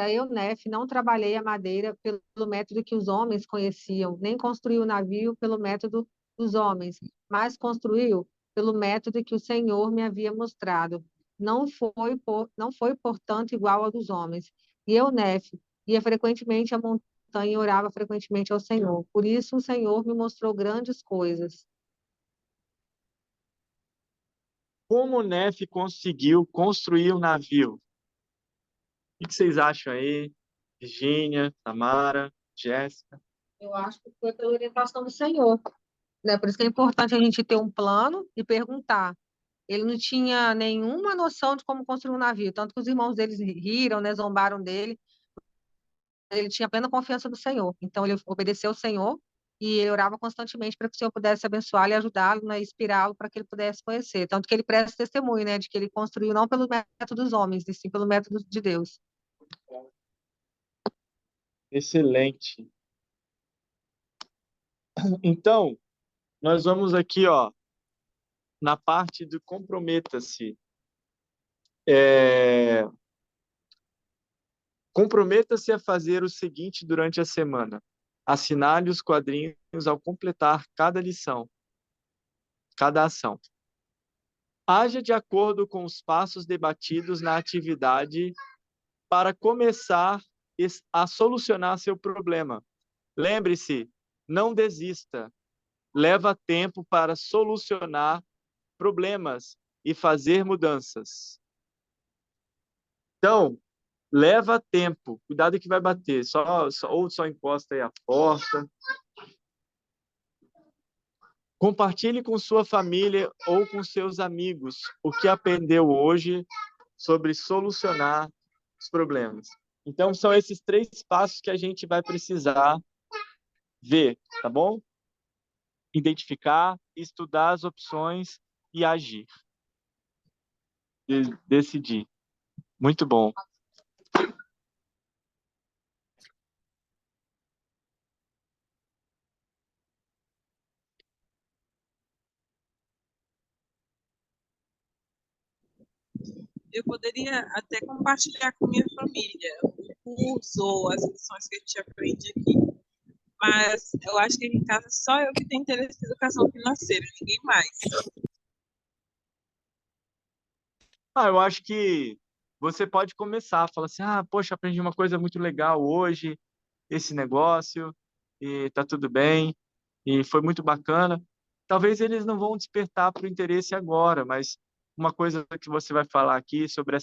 eu, Nef, não trabalhei a madeira pelo método que os homens conheciam, nem construí o navio pelo método dos homens, mas construiu pelo método que o Senhor me havia mostrado. Não foi, portanto, igual ao dos homens. E eu, Nef, ia frequentemente à montanha e orava frequentemente ao Senhor. Por isso o Senhor me mostrou grandes coisas. Como Nef conseguiu construir um navio? O que vocês acham aí? Virgínia, Tamara, Jéssica? Eu acho que foi pela orientação do Senhor, né? Por isso que é importante a gente ter um plano e perguntar. Ele não tinha nenhuma noção de como construir um navio, tanto que os irmãos deles riram, né, zombaram dele. Ele tinha plena confiança no Senhor. Então ele obedeceu ao Senhor e ele orava constantemente para que o Senhor pudesse abençá-lo e ajudá-lo, né, inspirá-lo para que ele pudesse conhecer. Tanto que ele presta testemunho, né, de que ele construiu não pelo método dos homens, e sim pelo método de Deus. Excelente. Então, nós vamos aqui, ó, na parte do comprometa-se. Comprometa-se a fazer o seguinte durante a semana: assinale os quadrinhos ao completar cada lição, cada ação. Haja de acordo com os passos debatidos na atividade para começar a solucionar seu problema. Lembre-se, não desista. leva tempo para solucionar problemas e fazer mudanças. Então, leva tempo. Cuidado que vai bater. Ou só encosta aí a porta. Compartilhe com sua família ou com seus amigos o que aprendeu hoje sobre solucionar os problemas. Então, são esses 3 passos que a gente vai precisar ver, tá bom? Identificar, estudar as opções e agir. Decidir. Muito bom. Eu poderia até compartilhar com minha família o curso ou as lições que a gente aprende aqui. Mas eu acho que aqui em casa só eu que tenho interesse em educação financeira, ninguém mais. Eu acho que você pode começar, falar assim, poxa, aprendi uma coisa muito legal hoje, esse negócio, e tá tudo bem, e foi muito bacana. Talvez eles não vão despertar para o interesse agora, mas uma coisa que você vai falar aqui sobre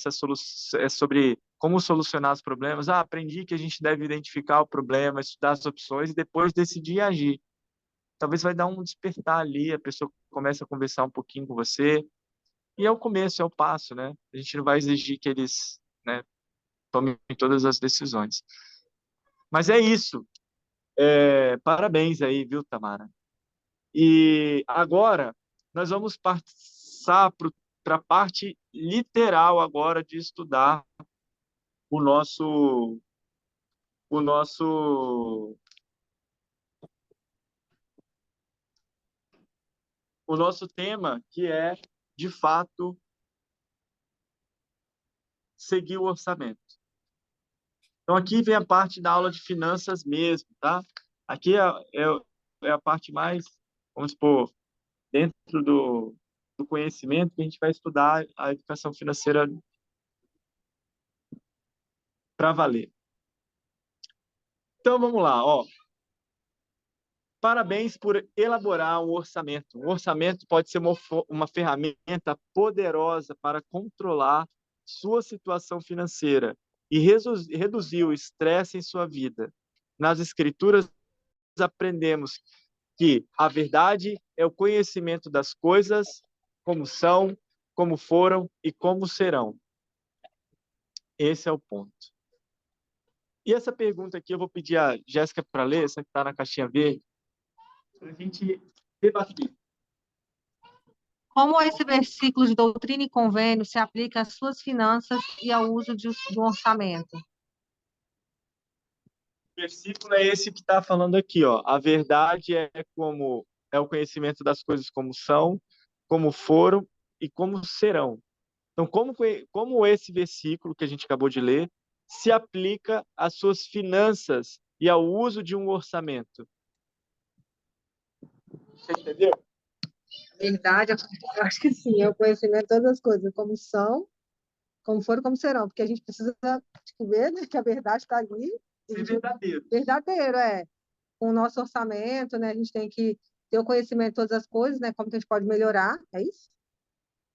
sobre como solucionar os problemas. Aprendi que a gente deve identificar o problema, estudar as opções e depois decidir agir. Talvez vai dar um despertar ali, a pessoa começa a conversar um pouquinho com você, e é o começo, é o passo, né? A gente não vai exigir que eles, né, tomem todas as decisões. Mas é isso. Parabéns aí, viu, Tamara? E agora nós vamos passar para a parte literal agora de estudar o nosso o nosso o nosso tema, que é de fato seguir o orçamento. Então aqui vem a parte da aula de finanças mesmo, tá? Aqui é a parte mais, vamos supor, dentro do conhecimento que a gente vai estudar a educação financeira para valer. Então vamos lá, ó. Parabéns por elaborar um orçamento. Um orçamento pode ser uma ferramenta poderosa para controlar sua situação financeira e reduzir o estresse em sua vida. Nas Escrituras, aprendemos que a verdade é o conhecimento das coisas como são, como foram e como serão. Esse é o ponto. E essa pergunta aqui eu vou pedir a Jéssica para ler, essa que está na caixinha verde, para a gente debater. Como esse versículo de doutrina e convênio se aplica às suas finanças e ao uso do orçamento? O versículo é esse que está falando aqui, ó. A verdade é o conhecimento das coisas como são, como foram e como serão. Então, como esse versículo que a gente acabou de ler se aplica às suas finanças e ao uso de um orçamento? Você entendeu? Verdade, eu acho que sim, é o conhecimento de todas as coisas, como são, como foram, como serão, porque a gente precisa ver, né, que a verdade está ali. Ser verdadeiro. Verdadeiro, é. Com o nosso orçamento, né, a gente tem que ter o conhecimento de todas as coisas, né, como que a gente pode melhorar, é isso?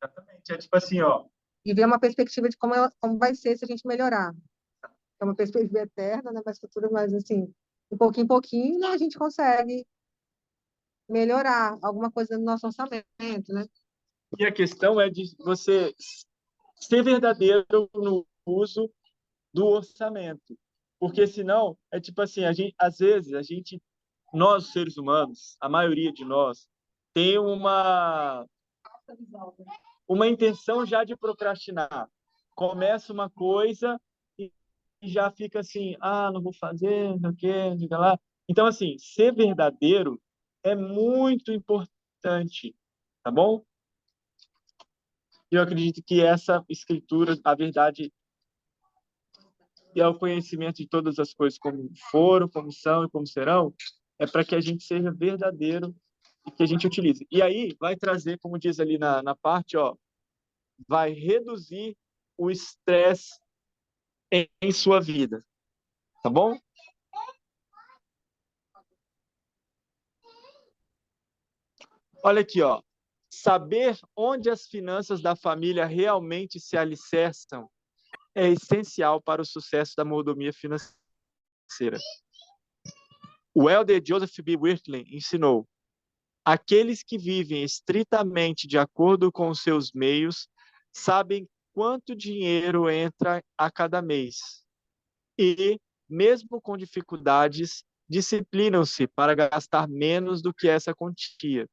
Exatamente. É tipo assim, ó. E ver uma perspectiva de como vai ser se a gente melhorar. É uma perspectiva eterna, né, mas futura, mas assim, de pouquinho, né, a gente consegue melhorar alguma coisa no nosso orçamento, né? E a questão é de você ser verdadeiro no uso do orçamento. Porque senão, é tipo assim, às vezes, nós seres humanos, a maioria de nós, tem uma intenção já de procrastinar. Começa uma coisa e já fica assim, não vou fazer, não sei o quê, não sei lá. Então, assim, ser verdadeiro é muito importante, tá bom? Eu acredito que essa escritura, a verdade e ao conhecimento de todas as coisas como foram, como são e como serão, é para que a gente seja verdadeiro e que a gente utilize. E aí vai trazer, como diz ali na parte, ó, vai reduzir o estresse em sua vida, tá bom? Olha aqui, ó. Saber onde as finanças da família realmente se alicerçam é essencial para o sucesso da mordomia financeira. O elder Joseph B. Wirthlin ensinou: aqueles que vivem estritamente de acordo com os seus meios sabem quanto dinheiro entra a cada mês e, mesmo com dificuldades, disciplinam-se para gastar menos do que essa quantia.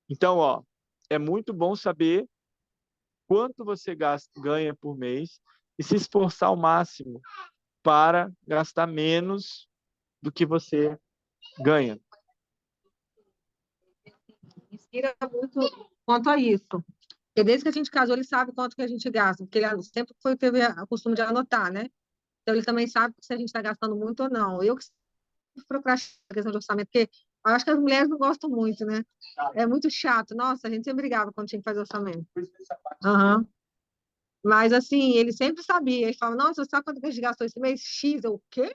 Então, ó, é muito bom saber quanto você ganha por mês e se esforçar ao máximo para gastar menos do que você ganha. Inspira muito quanto a isso. Porque desde que a gente casou, ele sabe quanto que a gente gasta, porque ele sempre teve o costume de anotar, né? Então, ele também sabe se a gente está gastando muito ou não. Eu que procrastino a questão de orçamento, porque eu acho que as mulheres não gostam muito, né? É muito chato. Nossa, a gente sempre brigava quando tinha que fazer orçamento. Aham. Mas, assim, ele sempre sabia. Ele falava, nossa, você sabe quanto que a gente gastou esse mês? X. Eu, o quê?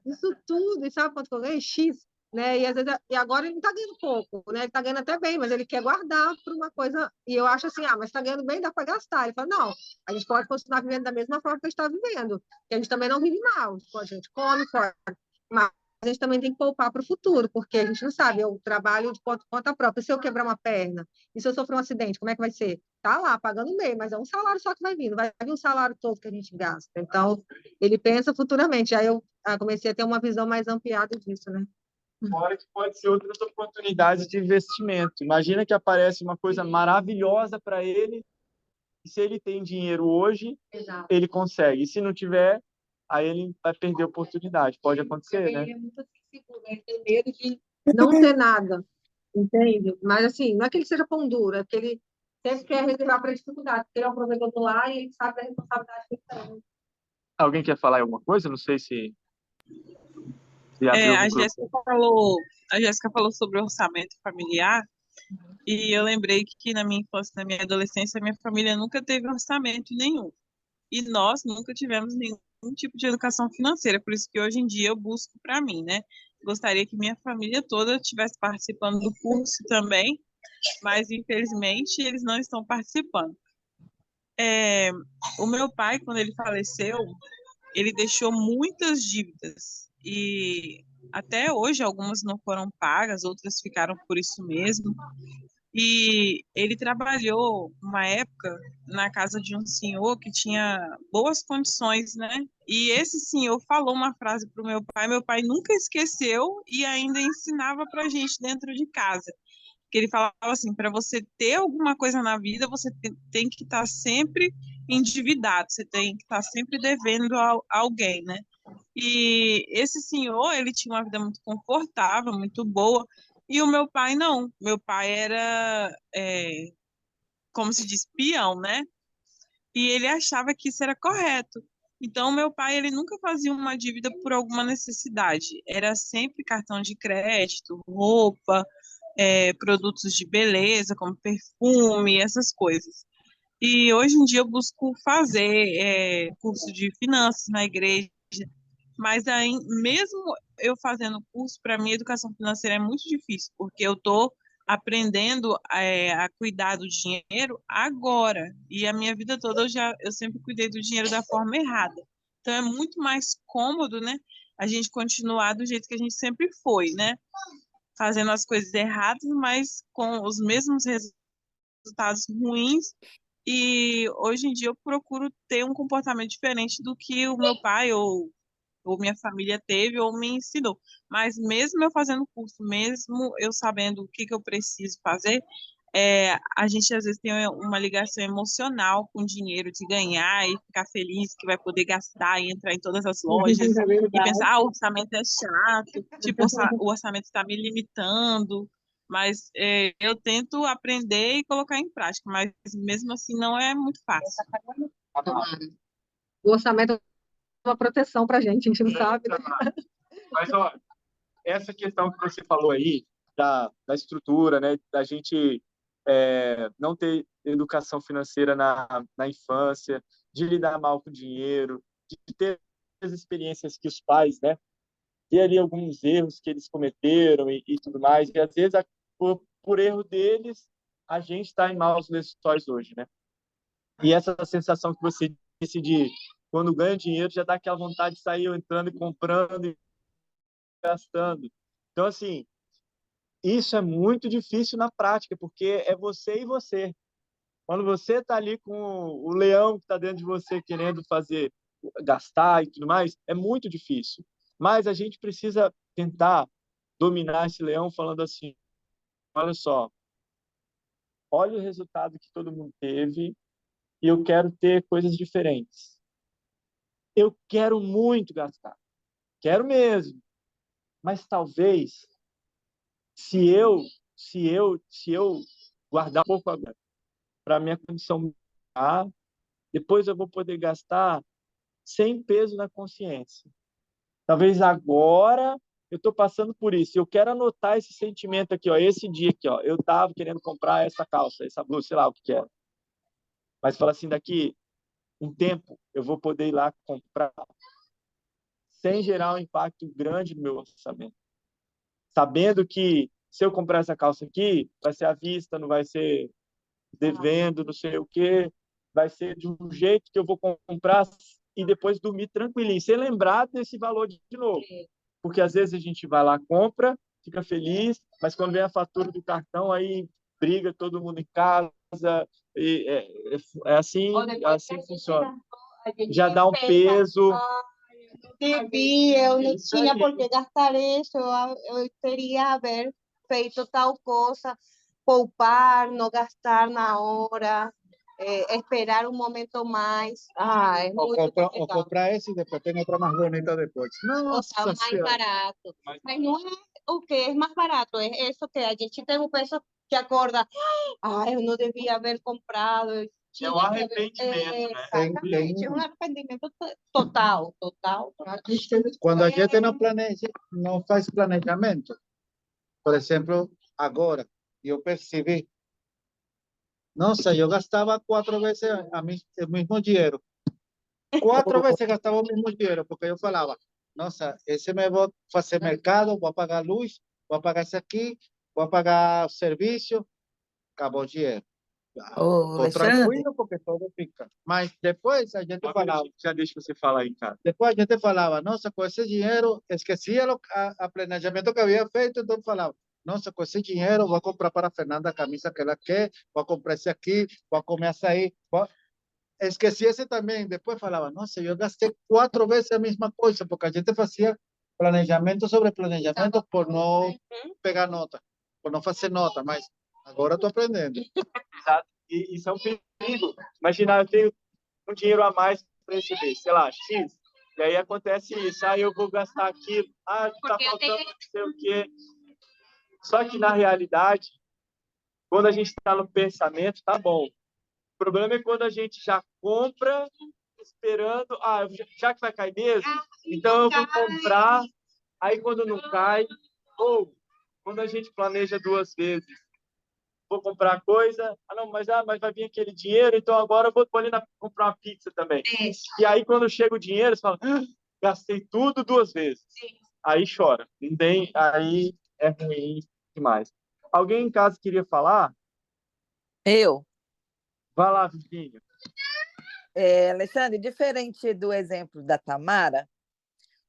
Isso tudo. E sabe quanto que eu ganhei? X. Né? E, às vezes, e agora ele não está ganhando pouco, né? Ele está ganhando até bem, mas ele quer guardar para uma coisa. E eu acho assim, mas está ganhando bem, dá para gastar. Ele fala, não, a gente pode continuar vivendo da mesma forma que a gente está vivendo. E a gente também não vive mal. Tipo, a gente come fora. Mas a gente também tem que poupar para o futuro, porque a gente não sabe, eu trabalho de conta própria. Se eu quebrar uma perna, e se eu sofrer um acidente, como é que vai ser? Tá lá, pagando meio, mas é um salário só que vai vir, não vai vir um salário todo que a gente gasta. Então, ele pensa futuramente. Aí eu comecei a ter uma visão mais ampliada disso, né? Fora que pode ser outras oportunidades de investimento. Imagina que aparece uma coisa maravilhosa para ele, e se ele tem dinheiro hoje, Exato. ele consegue. E se não tiver, aí ele vai perder a oportunidade. Pode acontecer, né? Ele é muito assim, seguro, ele tem medo de não ter nada, entende? Mas assim, não é que ele seja pão duro, é que ele sempre quer reservar para dificuldade, porque ele é um provedor do lar e ele sabe da responsabilidade que ele tem. Alguém quer falar alguma coisa? Não sei se É, abriu o a microfone. Jéssica falou sobre orçamento familiar e eu lembrei que na minha infância, na minha adolescência, minha família nunca teve orçamento nenhum. E nós nunca tivemos nenhum tipo de educação financeira, por isso que hoje em dia eu busco para mim, né? Gostaria que minha família toda estivesse participando do curso também, mas infelizmente eles não estão participando. É, o meu pai, quando ele faleceu, ele deixou muitas dívidas e até hoje algumas não foram pagas, outras ficaram por isso mesmo. E ele trabalhou uma época na casa de um senhor que tinha boas condições, né? E esse senhor falou uma frase para o meu pai nunca esqueceu e ainda ensinava para a gente dentro de casa. Que ele falava assim, para você ter alguma coisa na vida, você tem que estar sempre endividado, você tem que estar sempre devendo a alguém, né? E esse senhor, ele tinha uma vida muito confortável, muito boa, e o meu pai não. Meu pai era, como se diz, peão, né? E ele achava que isso era correto. Então, meu pai, ele nunca fazia uma dívida por alguma necessidade. Era sempre cartão de crédito, roupa, produtos de beleza, como perfume, essas coisas. E hoje em dia eu busco fazer curso de finanças na igreja, mas aí, mesmo eu fazendo curso, para mim, educação financeira é muito difícil, porque eu estou aprendendo a cuidar do dinheiro agora. E a minha vida toda eu sempre cuidei do dinheiro da forma errada. Então é muito mais cômodo, né? A gente continuar do jeito que a gente sempre foi, né? Fazendo as coisas erradas, mas com os mesmos resultados ruins. E hoje em dia eu procuro ter um comportamento diferente do que o meu pai ou minha família teve ou me ensinou. Mas mesmo eu fazendo curso, mesmo eu sabendo o que eu preciso fazer, a gente às vezes tem uma ligação emocional com o dinheiro, de ganhar e ficar feliz que vai poder gastar e entrar em todas as lojas É e verdade. pensar, o orçamento é chato, tipo, o orçamento está me limitando, mas eu tento aprender e colocar em prática, mas mesmo assim não é muito fácil. O orçamento é uma proteção para a gente não sabe, né? Mas, ó, essa questão que você falou aí, da estrutura, né, da gente não ter educação financeira na infância, de lidar mal com o dinheiro, de ter as experiências que os pais, né, ter ali alguns erros que eles cometeram e tudo mais, e às vezes por erro deles, a gente está em maus lençóis hoje, né? E essa sensação que você disse de quando ganha dinheiro, já dá aquela vontade de sair entrando e comprando e gastando. Então, assim, isso é muito difícil na prática, porque é você e você. Quando você está ali com o leão que está dentro de você querendo fazer, gastar e tudo mais, é muito difícil. Mas a gente precisa tentar dominar esse leão falando assim, olha só, olha o resultado que todo mundo teve e eu quero ter coisas diferentes. Eu quero muito gastar, quero mesmo, mas talvez se eu guardar um pouco agora para minha condição melhorar, depois eu vou poder gastar sem peso na consciência. Talvez agora eu estou passando por isso. Eu quero anotar esse sentimento aqui, ó, esse dia aqui, ó, eu estava querendo comprar essa calça, essa blusa, sei lá o que era. Mas fala assim, daqui um tempo eu vou poder ir lá comprar sem gerar um impacto grande no meu orçamento. Sabendo que se eu comprar essa calça aqui, vai ser à vista, não vai ser devendo, não sei o quê, vai ser de um jeito que eu vou comprar e depois dormir tranquilinho, sem lembrar desse valor de novo. Porque às vezes a gente vai lá, compra, fica feliz, mas quando vem a fatura do cartão, aí briga todo mundo em casa, e é assim que funciona. Já dá um peso. Devia, eu não tinha por que gastar isso, eu teria haver feito tal coisa, poupar, não gastar na hora, esperar um momento mais. É muito complicado. comprar esse e depois tem outra mais bonita depois. Ou seja, mais Senhora. barato. Mas não é o que é mais barato, é isso que a gente tem um peso que acorda, eu não devia haver comprado. É um arrependimento, né? Exatamente, é um arrependimento total. Quando a gente não faz planejamento, por exemplo, agora, eu percebi, nossa, eu gastava 4 vezes o mesmo dinheiro. 4 vezes gastava o mesmo dinheiro, porque eu falava, nossa, esse mês vou fazer mercado, vou pagar luz, vou pagar isso aqui, vou pagar serviço, acabou o dinheiro. Tô Alexandre, tranquilo porque todo fica. Mas depois a gente falava, Já deixa você falar aí, cara. depois a gente falava, nossa, com esse dinheiro, esquecia a planejamento que havia feito, então falava, nossa, com esse dinheiro vou comprar para a Fernanda a camisa que ela quer, vou comprar esse aqui, vou comer açaí. Esquecia esse também. Depois falava, nossa, eu gastei 4 vezes a mesma coisa, porque a gente fazia planejamento sobre planejamento por não pegar nota, por não fazer nota, mas agora estou aprendendo. Exato. E isso é um perigo. Imagina, eu tenho um dinheiro a mais para receber, sei lá, X. E aí acontece isso. Eu vou gastar aquilo. Tá faltando não sei o quê. Só que, na realidade, quando a gente está no pensamento, tá bom. O problema é quando a gente já compra esperando, já que vai cair mesmo, então eu vou comprar. Aí, quando não cai, ou quando a gente planeja 2 vezes, vou comprar coisa, não, mas vai vir aquele dinheiro, então agora eu vou ali comprar uma pizza também. Isso. E aí, quando chega o dinheiro, você fala, gastei tudo 2 vezes. Sim. Aí chora. Aí é ruim demais. Alguém em casa queria falar? eu. Vai lá, Virgínia. Alexandre, diferente do exemplo da Tamara,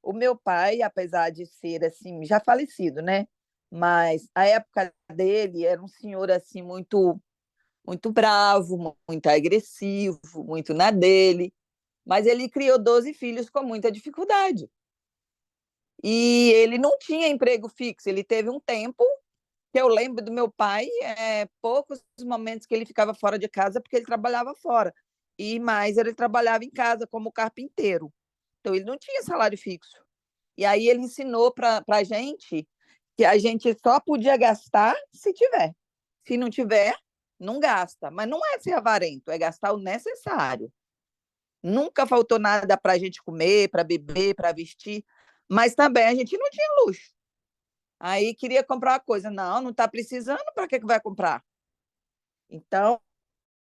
o meu pai, apesar de ser assim, já falecido, né? Mas a época dele era um senhor assim muito bravo, muito agressivo, muito na dele, mas ele criou 12 filhos com muita dificuldade. E ele não tinha emprego fixo, ele teve um tempo que eu lembro do meu pai, poucos momentos que ele ficava fora de casa porque ele trabalhava fora, e mais ele trabalhava em casa como carpinteiro. Então ele não tinha salário fixo. E aí ele ensinou para a gente que a gente só podia gastar se tiver. Se não tiver, não gasta. Mas não é ser avarento, é gastar o necessário. Nunca faltou nada para a gente comer, para beber, para vestir, mas também a gente não tinha luxo. Aí queria comprar uma coisa. Não está precisando, para que vai comprar? Então,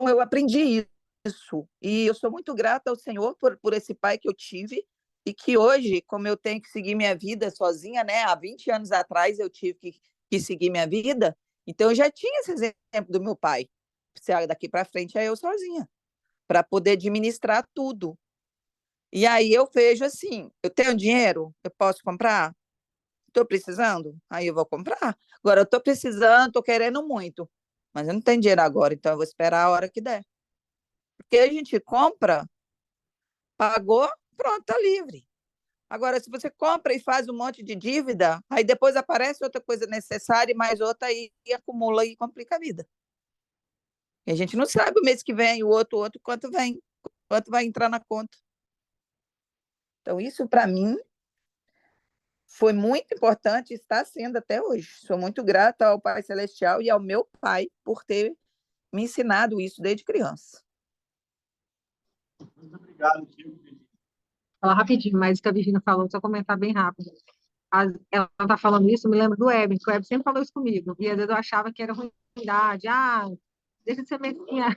eu aprendi isso. E eu sou muito grata ao Senhor por esse pai que eu tive e que hoje, como eu tenho que seguir minha vida sozinha, né? Há 20 anos atrás eu tive que seguir minha vida, Então, eu já tinha esse exemplo do meu pai. Se daqui para frente é eu sozinha, para poder administrar tudo. E aí eu vejo assim, eu tenho dinheiro, eu posso comprar? Estou precisando? Aí eu vou comprar. Agora, eu estou precisando, estou querendo muito, mas eu não tenho dinheiro agora, então eu vou esperar a hora que der. Porque a gente compra, pagou, pronto, está livre. Agora, se você compra e faz um monte de dívida, aí depois aparece outra coisa necessária e mais outra e acumula e complica a vida. E a gente não sabe o mês que vem, o outro, quanto vem, quanto vai entrar na conta. Então, isso para mim foi muito importante e está sendo até hoje. Sou muito grata ao Pai Celestial e ao meu pai por ter me ensinado isso desde criança. Muito obrigado, Virginia. Falar rapidinho, mas o que a Virginia falou, só comentar bem rápido. Ela está falando isso, me lembro do Web, que o Web sempre falou isso comigo. E às vezes eu achava que era ruindade. Deixa de ser mesquinha.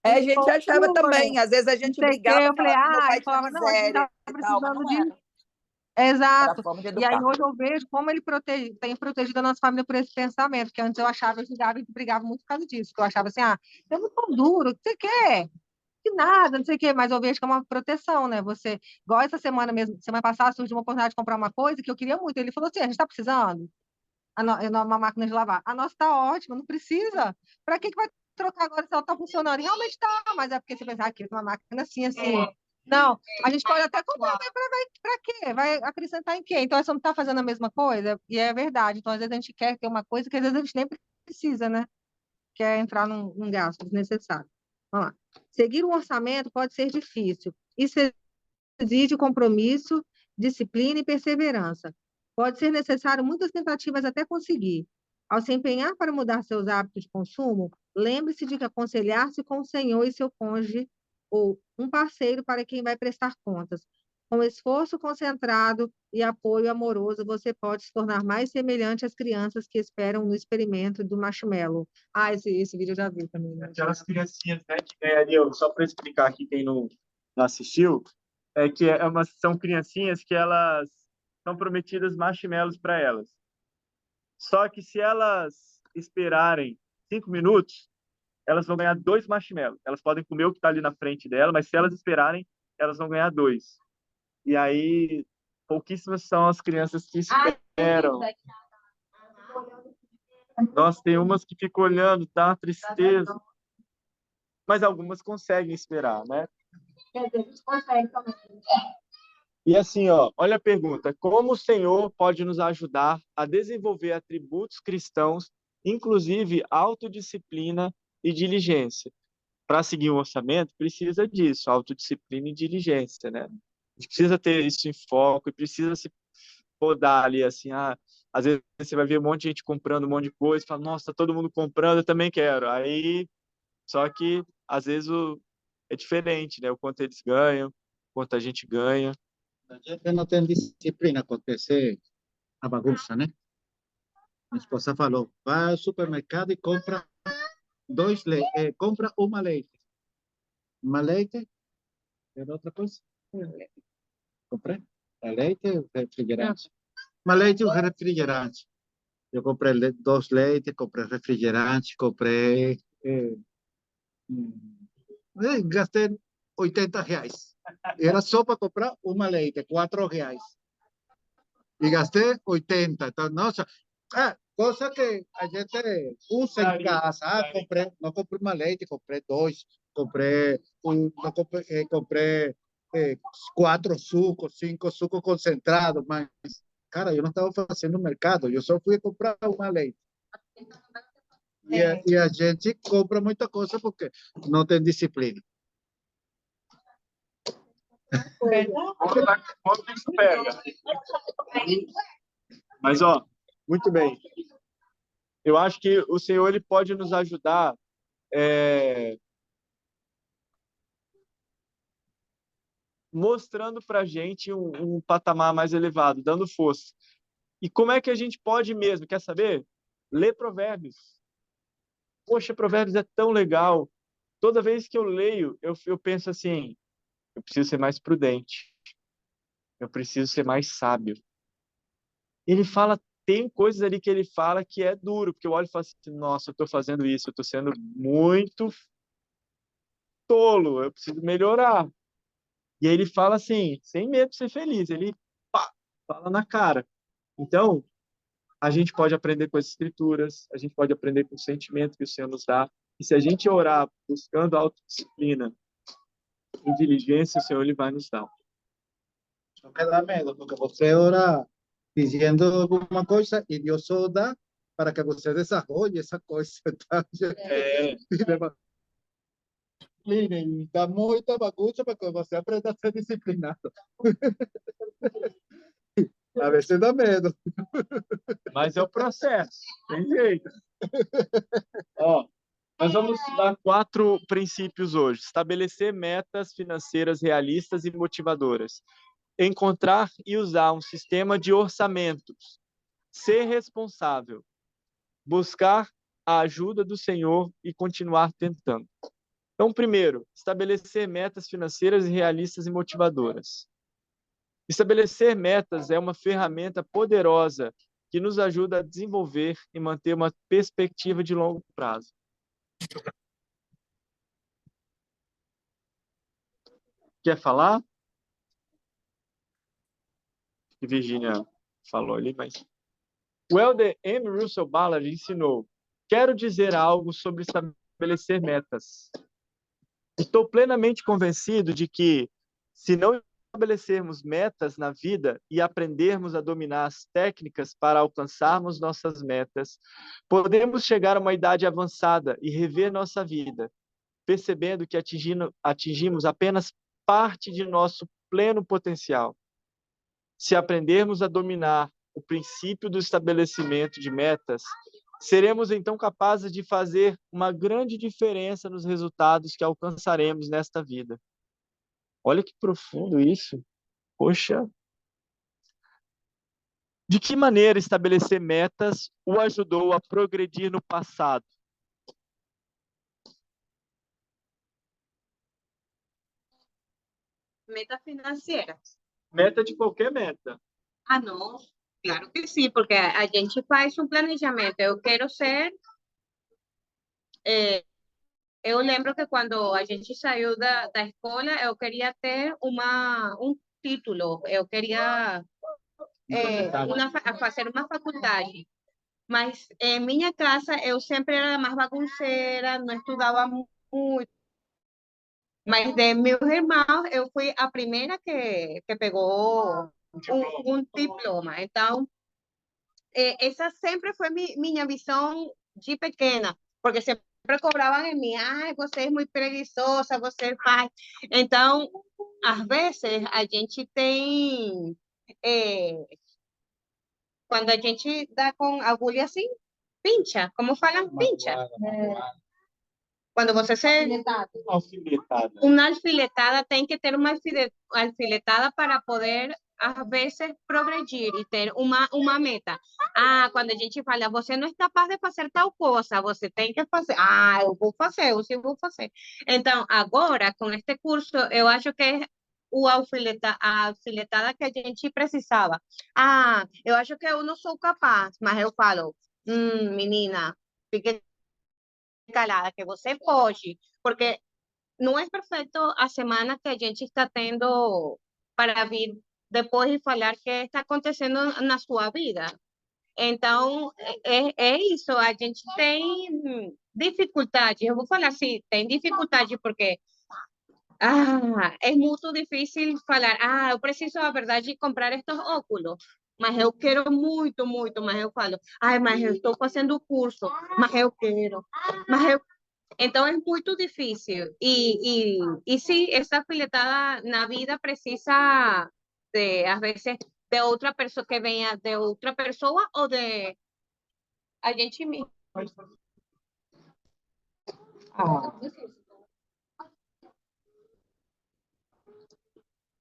A gente achava também. Às vezes a Não gente sei o quê. brigava, Eu falei, falava que meu pai ele tinha falava, não, a gente miséria está e tal, mas precisando não de. era. Era a Exato. forma de E aí educar. hoje eu vejo como ele tem protegido a nossa família por esse pensamento, que antes eu achava, eu julgava e brigava muito por causa disso, que eu achava assim, você é muito tão duro, o que você quer? Que nada, não sei o quê, mas eu vejo que é uma proteção, né? Você, igual essa semana mesmo, semana passada surgiu uma oportunidade de comprar uma coisa que eu queria muito. Ele falou assim: a gente está precisando? Uma máquina de lavar. A nossa está ótima, não precisa. Para que vai trocar agora se ela está funcionando? E realmente está, mas é porque você pensa, aqui, uma máquina assim, assim. Não, a gente pode até comprar, mas para quê? Vai acrescentar em quê? Então, você não está fazendo a mesma coisa? E é verdade. Então, às vezes a gente quer ter uma coisa que às vezes a gente nem precisa, né? Quer entrar num gasto desnecessário. Vamos lá. Seguir um orçamento pode ser difícil. Isso exige compromisso, disciplina e perseverança. Pode ser necessário muitas tentativas até conseguir. Ao se empenhar para mudar seus hábitos de consumo, lembre-se de que aconselhar-se com o Senhor e seu cônjuge ou um parceiro para quem vai prestar contas. Com esforço concentrado e apoio amoroso, você pode se tornar mais semelhante às crianças que esperam no experimento do marshmallow. Esse vídeo eu já vi também. Né? Aquelas criancinhas, né, que ganhariam, só para explicar aqui quem não assistiu, são criancinhas que elas são prometidas marshmallows para elas. Só que se elas esperarem 5 minutos, elas vão ganhar 2 marshmallows. Elas podem comer o que está ali na frente dela, mas se elas esperarem, elas vão ganhar 2. E aí, pouquíssimas são as crianças que esperam. Nossa, tem umas que ficam olhando, dá uma tristeza. Mas algumas conseguem esperar, né? E assim, olha a pergunta: como o Senhor pode nos ajudar a desenvolver atributos cristãos, inclusive autodisciplina e diligência? Para seguir um orçamento, precisa disso, autodisciplina e diligência, né? A gente precisa ter isso em foco e precisa se podar ali, assim, às vezes você vai ver um monte de gente comprando um monte de coisa, e fala, nossa, tá todo mundo comprando, eu também quero. Aí, só que, às vezes, é diferente, né? O quanto eles ganham, o quanto a gente ganha. A gente não tem disciplina, acontece a bagunça, né? Minha esposa falou, vai ao supermercado e compra compra uma leite. Uma leite, era outra coisa? Comprei. A leite e o refrigerante. Uma leite e um refrigerante. Eu comprei 2 leites, comprei refrigerante, comprei... gastei R$ 80. Era só para comprar uma leite, R$ 4. E gastei 80. Então, nossa, coisa que a gente usa em casa. Não comprei uma leite, comprei 2. Comprei 4 sucos, 5 sucos concentrados, mas, cara, eu não estava fazendo mercado, eu só fui comprar uma leite. E a gente compra muita coisa porque não tem disciplina. Quanto isso pega? Mas, muito bem. Eu acho que o Senhor ele pode nos ajudar mostrando para a gente um patamar mais elevado, dando força. E como é que a gente pode mesmo? Quer saber? Ler Provérbios. Poxa, Provérbios é tão legal. Toda vez que eu leio, eu penso assim, eu preciso ser mais prudente. Eu preciso ser mais sábio. Ele fala tem coisas ali que ele fala que é duro, porque eu olho e falo assim, nossa, eu estou fazendo isso, eu estou sendo muito tolo, eu preciso melhorar. E aí ele fala assim, sem medo de ser feliz, ele pá, fala na cara. Então, a gente pode aprender com as escrituras, a gente pode aprender com o sentimento que o Senhor nos dá. E se a gente orar buscando autodisciplina e diligência, o Senhor ele vai nos dar. No queda medo, porque você ora diciendo alguma coisa y Dios solo da para que você desarrolle esa cosa. Miren, dá muita bagunça para que você aprenda a ser disciplinado. A veces dá medo. Mas é o processo, tem jeito. Ó, nós vamos dar 4 princípios hoje. Estabelecer metas financeiras realistas e motivadoras. Encontrar e usar um sistema de orçamentos. Ser responsável. Buscar a ajuda do Senhor e continuar tentando. Então, primeiro, estabelecer metas financeiras realistas e motivadoras. Estabelecer metas é uma ferramenta poderosa que nos ajuda a desenvolver e manter uma perspectiva de longo prazo. Quer falar? Que Virginia falou ali, mas... O Elder M. Russell Ballard ensinou: quero dizer algo sobre estabelecer metas. Estou plenamente convencido de que, se não estabelecermos metas na vida e aprendermos a dominar as técnicas para alcançarmos nossas metas, podemos chegar a uma idade avançada e rever nossa vida, percebendo que atingimos apenas parte de nosso pleno potencial. Se aprendermos a dominar o princípio do estabelecimento de metas, seremos então capazes de fazer uma grande diferença nos resultados que alcançaremos nesta vida. Olha que profundo isso. Poxa. De que maneira estabelecer metas o ajudou a progredir no passado? Meta financiera. Meta de qualquer meta. Ah, não. Claro que sim, porque a gente faz um planejamento. Eu quero ser... eu lembro que quando a gente saiu da escola, eu queria ter um título. Eu queria fazer uma faculdade. Mas em minha casa, eu sempre era mais bagunceira, não estudava muito. Mas de meus irmãos, eu fui a primeira que pegou um diploma. Então, essa sempre foi minha visão de pequena, porque sempre cobravam em mim, ai, você é muito preguiçosa, você faz. Então, às vezes, a gente tem... quando a gente dá com agulha assim, pincha, como falam, pincha. Quando você se... Alfinetada. Uma alfiletada tem que ter uma alfiletada para poder, às vezes, progredir e ter uma meta. Ah, quando a gente fala, você não é capaz de fazer tal coisa, você tem que fazer. Ah, eu vou fazer, eu sim vou fazer. Então, agora, com este curso, eu acho que é a alfiletada que a gente precisava. Ah, eu acho que eu não sou capaz, mas eu falo, menina, fique calada, que você pode, porque não é perfeito a semana que a gente está tendo para vir depois e falar que está acontecendo na sua vida. Então, é isso, a gente tem dificuldade, eu vou falar assim, tem dificuldade porque é muito difícil falar, eu preciso, a verdade, comprar estes óculos, mas eu quero muito, muito, mas eu falo, mas eu estou fazendo o curso, mas eu quero, então é muito difícil. E sim, essa filetada na vida precisa de, às vezes, de outra pessoa, que venha de outra pessoa ou de a gente mesmo.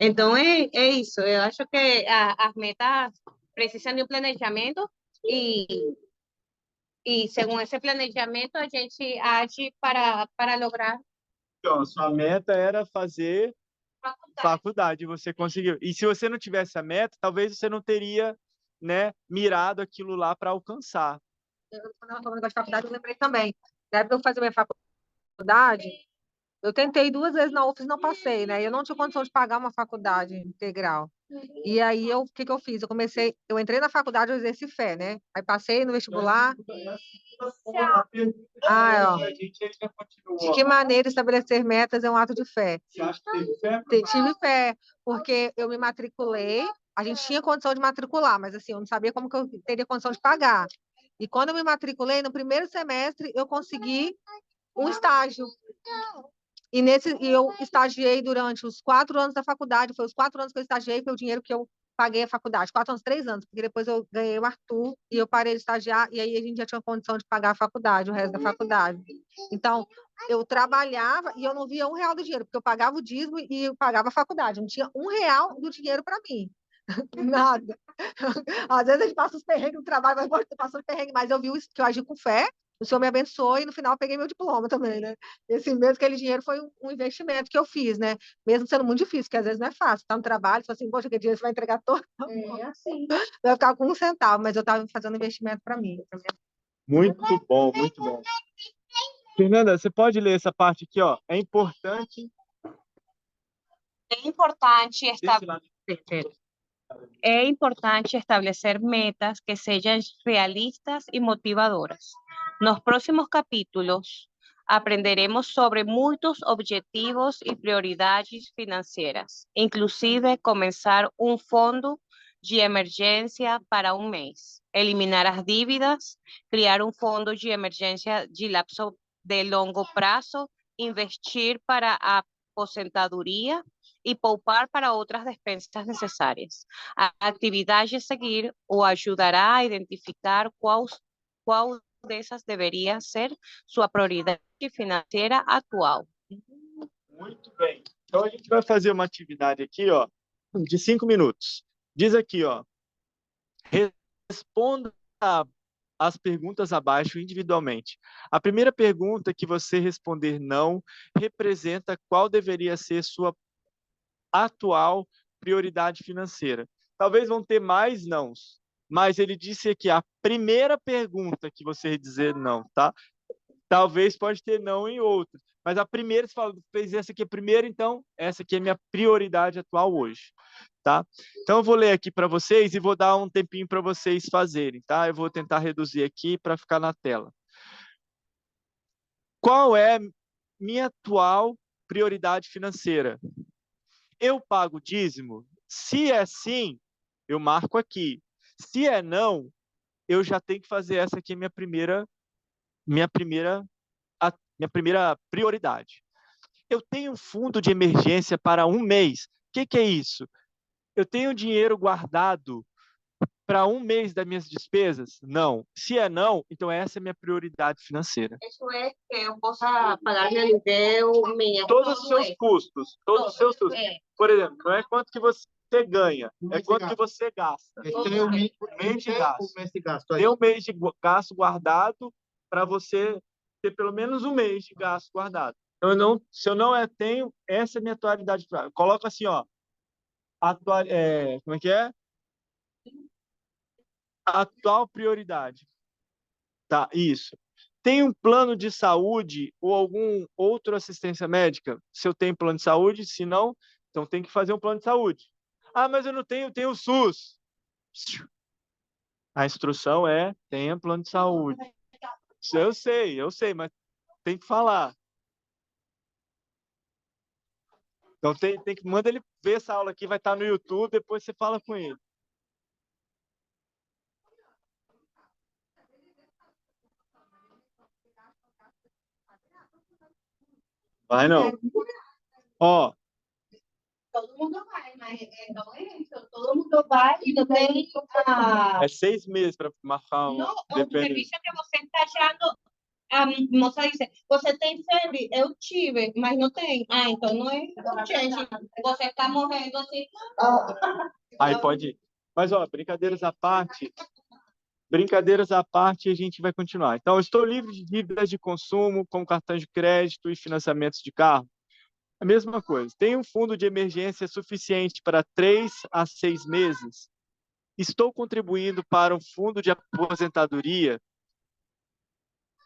Então é isso. Eu acho que as metas precisam de um planejamento e según esse planejamento a gente age para lograr. Então, sua meta era fazer faculdade, você conseguiu. E se você não tivesse a meta, talvez você não teria né, mirado aquilo lá para alcançar. Quando ela falou negócio de faculdade, eu lembrei também. Na época que eu fazia minha faculdade, eu tentei 2 vezes na UFES, não passei, né? Eu não tinha condição de pagar uma faculdade integral. E aí, o que eu fiz? Eu entrei na faculdade, eu exerci fé, né? Aí passei no vestibular. Ó. De que maneira estabelecer metas é um ato de fé? Você acha que teve fé? Tive fé, porque eu me matriculei, a gente tinha condição de matricular, mas assim, eu não sabia como que eu teria condição de pagar. E quando eu me matriculei, no primeiro semestre, eu consegui um estágio. E eu estagiei durante os 4 anos da faculdade, foi os 4 anos que eu estagiei, foi o dinheiro que eu paguei a faculdade, 4 anos, 3 anos, porque depois eu ganhei o Arthur e eu parei de estagiar, e aí a gente já tinha condição de pagar a faculdade, o resto da faculdade. Então, eu trabalhava e eu não via R$1 do dinheiro, porque eu pagava o dízimo e eu pagava a faculdade, não tinha R$1 do dinheiro para mim. Nada. Às vezes a gente passa os perrengues no trabalho, mas passa os perrengues, mas eu vi que eu agi com fé, o Senhor me abençoou e no final eu peguei meu diploma também, né? Esse mesmo, aquele dinheiro foi um investimento que eu fiz, né? Mesmo sendo muito difícil, porque às vezes não é fácil. Tá no trabalho, você fala assim, poxa, que dinheiro você vai entregar todo? É assim. Vai ficar com R$1, mas eu estava fazendo investimento para mim. Muito bom, muito bom. Fernanda, você pode ler essa parte aqui, ó. É importante. É importante Desse lado. É importante establecer metas que sean realistas y motivadoras. Nos próximos capítulos aprenderemos sobre muchos objetivos y prioridades financieras, inclusive comenzar un fondo de emergencia para un mes, eliminar las dívidas, crear un fondo de emergencia de lapso de longo prazo, investir para aposentadoria y poupar para otras despensas necesarias. A atividade a seguir o ajudará a identificar qual dessas deveria ser sua prioridade financeira atual. Muito bem. Então, a gente vai fazer uma atividade aqui, ó, de 5 minutos. Diz aqui, ó, responda as perguntas abaixo individualmente. A primeira pergunta que você responder não representa qual deveria ser sua atual prioridade financeira. Talvez vão ter mais nãos, mas ele disse aqui a primeira pergunta que você dizer não, tá? Talvez pode ter não em outras, mas a primeira você fala, fez essa aqui primeiro, então essa aqui é minha prioridade atual hoje, tá? Então eu vou ler aqui para vocês e vou dar um tempinho para vocês fazerem, tá? Eu vou tentar reduzir aqui para ficar na tela. Qual é minha atual prioridade financeira? Eu pago dízimo? Se é sim, eu marco aqui. Se é não, eu já tenho que fazer essa aqui minha primeira prioridade. Eu tenho um fundo de emergência para um mês. O que é isso? Eu tenho dinheiro guardado para um mês das minhas despesas? Não. Se é não, então essa é a minha prioridade financeira. Isso é que eu possa pagar de aluguel, Todos os seus custos, todos os seus custos. Por exemplo, não é quanto que você ganha, é quanto que você gasta. Tem um mês de gasto. Tem um mês de gasto guardado para você ter pelo menos um mês de gasto guardado. Então, se eu não tenho, essa é a minha atualidade. Coloca assim, ó. Como é que é? Atual prioridade. Tá, isso. Tem um plano de saúde ou algum outro assistência médica? Se eu tenho plano de saúde, se não, então tem que fazer um plano de saúde. Ah, mas eu não tenho, eu tenho o SUS. A instrução é, tenha plano de saúde. Eu sei, mas tem que falar. Então tem que manda ele ver essa aula aqui, vai estar no YouTube, depois você fala com ele. Vai não. Ó. Todo mundo vai, mas não é isso. Todo mundo vai e também... É 6 meses para marcar um. Não, depende. revisa que você está achando... A moça disse, você tem febre? Eu tive, mas não tem. Ah, então não é urgente. Você está morrendo assim. Aí pode ir. Mas, ó, brincadeiras à parte, a gente vai continuar. Então, eu estou livre de dívidas de consumo, como cartões de crédito e financiamentos de carro. A mesma coisa. Tem um fundo de emergência suficiente para 3 a 6 meses? Estou contribuindo para um fundo de aposentadoria?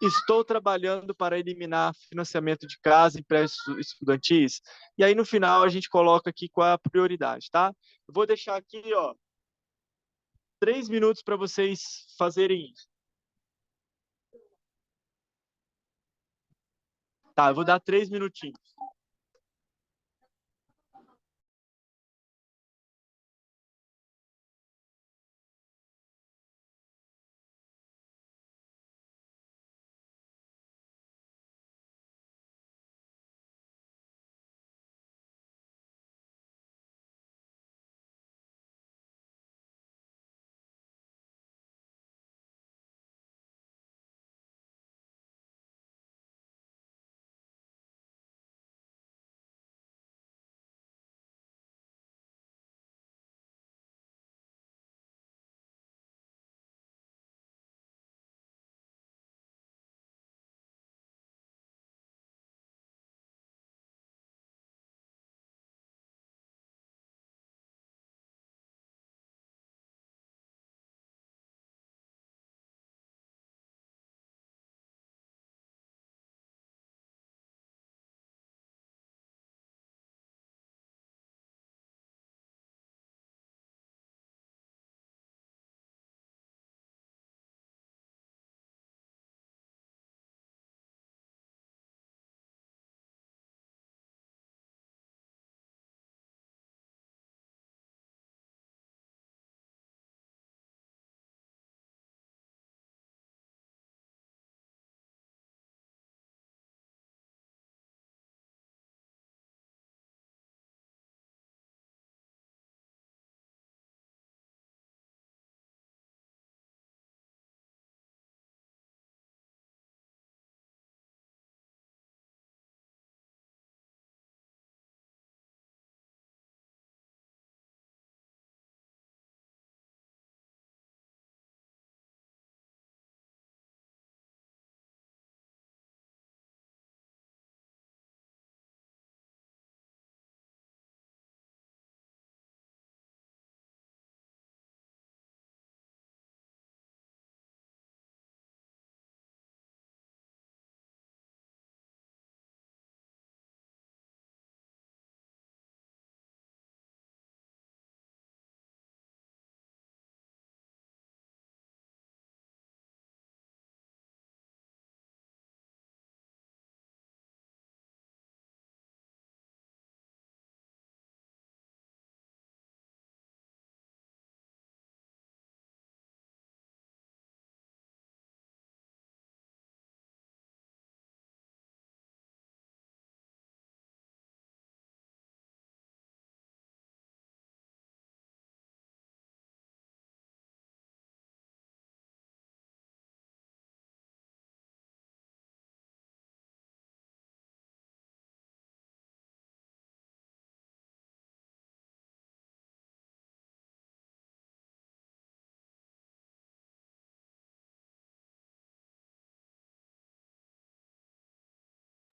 Estou trabalhando para eliminar financiamento de casa e empréstimos estudantis? E aí, no final, a gente coloca aqui qual é a prioridade, tá? Eu vou deixar aqui, ó, 3 minutos para vocês fazerem isso. Tá, eu vou dar 3 minutinhos.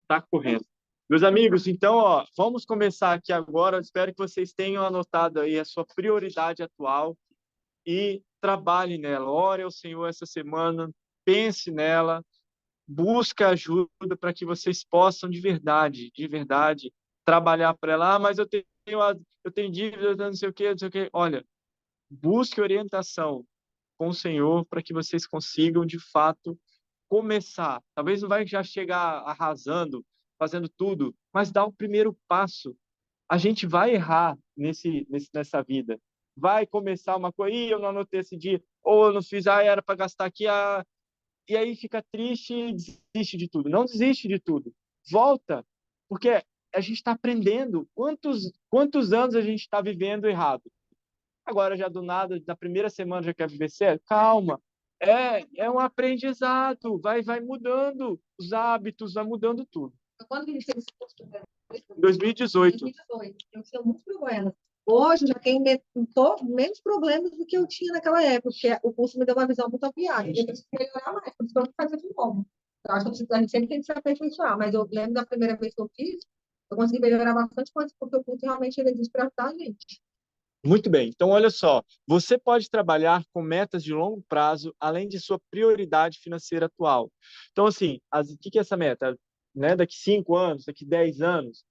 Tá correto. Meus amigos, então, ó, vamos começar aqui agora. Eu espero que vocês tenham anotado aí a sua prioridade atual e trabalhe nela. Ore ao Senhor essa semana, pense nela, busque ajuda para que vocês possam de verdade, trabalhar para ela. Ah, mas eu tenho dívida, eu não sei o quê, não sei o quê. Olha, busque orientação com o Senhor para que vocês consigam, de fato, começar. Talvez não vai já chegar arrasando, fazendo tudo, mas dá o primeiro passo. A gente vai errar nessa vida. Vai começar uma coisa, eu não anotei esse dia, ou eu não fiz, era para gastar aqui, e aí fica triste e desiste de tudo. Não desiste de tudo. Volta, porque a gente está aprendendo. Quantos anos a gente está vivendo errado? Agora, já do nada, na primeira semana já quer viver sério? Calma. É um aprendizado. Vai mudando os hábitos, vai mudando tudo. Quando que a gente fez esse curso? 2018. 2018. Eu tinha muitos problemas. Hoje eu já tenho menos problemas do que eu tinha naquela época, porque o curso me deu uma visão muito ampliada. Eu preciso melhorar mais, por isso que eu vou fazer de novo. Eu acho que a gente sempre tem que se aperfeiçoar, mas eu lembro da primeira vez que eu fiz, eu consegui melhorar bastante coisa, porque o curso realmente ele existe para ajudar a gente. Muito bem. Então, olha só. Você pode trabalhar com metas de longo prazo, além de sua prioridade financeira atual. Então, assim, o que é essa meta? Né? Daqui 5 anos, daqui 10 anos.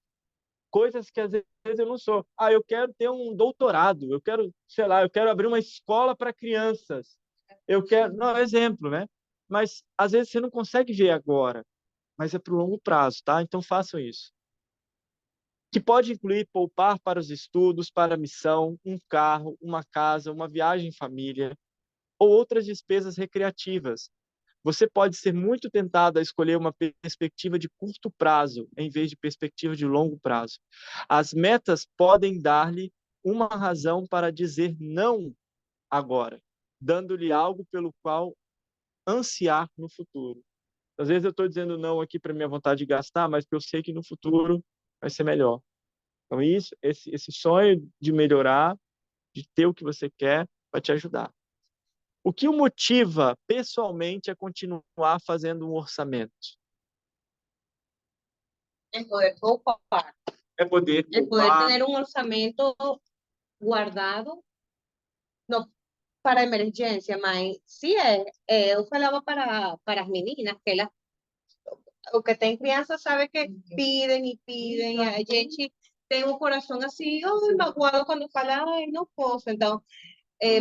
Coisas que às vezes eu não sou. Ah, eu quero ter um doutorado. Eu quero, sei lá, eu quero abrir uma escola para crianças. Eu quero... Não, exemplo, né? Mas, às vezes, você não consegue ver agora. Mas é para o longo prazo, tá? Então, façam isso. Que pode incluir poupar para os estudos, para a missão, um carro, uma casa, uma viagem em família ou outras despesas recreativas. Você pode ser muito tentado a escolher uma perspectiva de curto prazo em vez de perspectiva de longo prazo. As metas podem dar-lhe uma razão para dizer não agora, dando-lhe algo pelo qual ansiar no futuro. Às vezes eu estou dizendo não aqui para minha vontade de gastar, mas porque eu sei que no futuro vai ser melhor. Então, esse sonho de melhorar, de ter o que você quer, vai te ajudar. O que o motiva pessoalmente a continuar fazendo um orçamento? É poder poupar. É poder É poder poupar. ter um orçamento guardado, não para emergência, mas se eu falava para as meninas que elas, o que tem criança sabe que piden e piden, e a gente tem um coração assim, oh, magoado quando fala, ai, não posso. Então,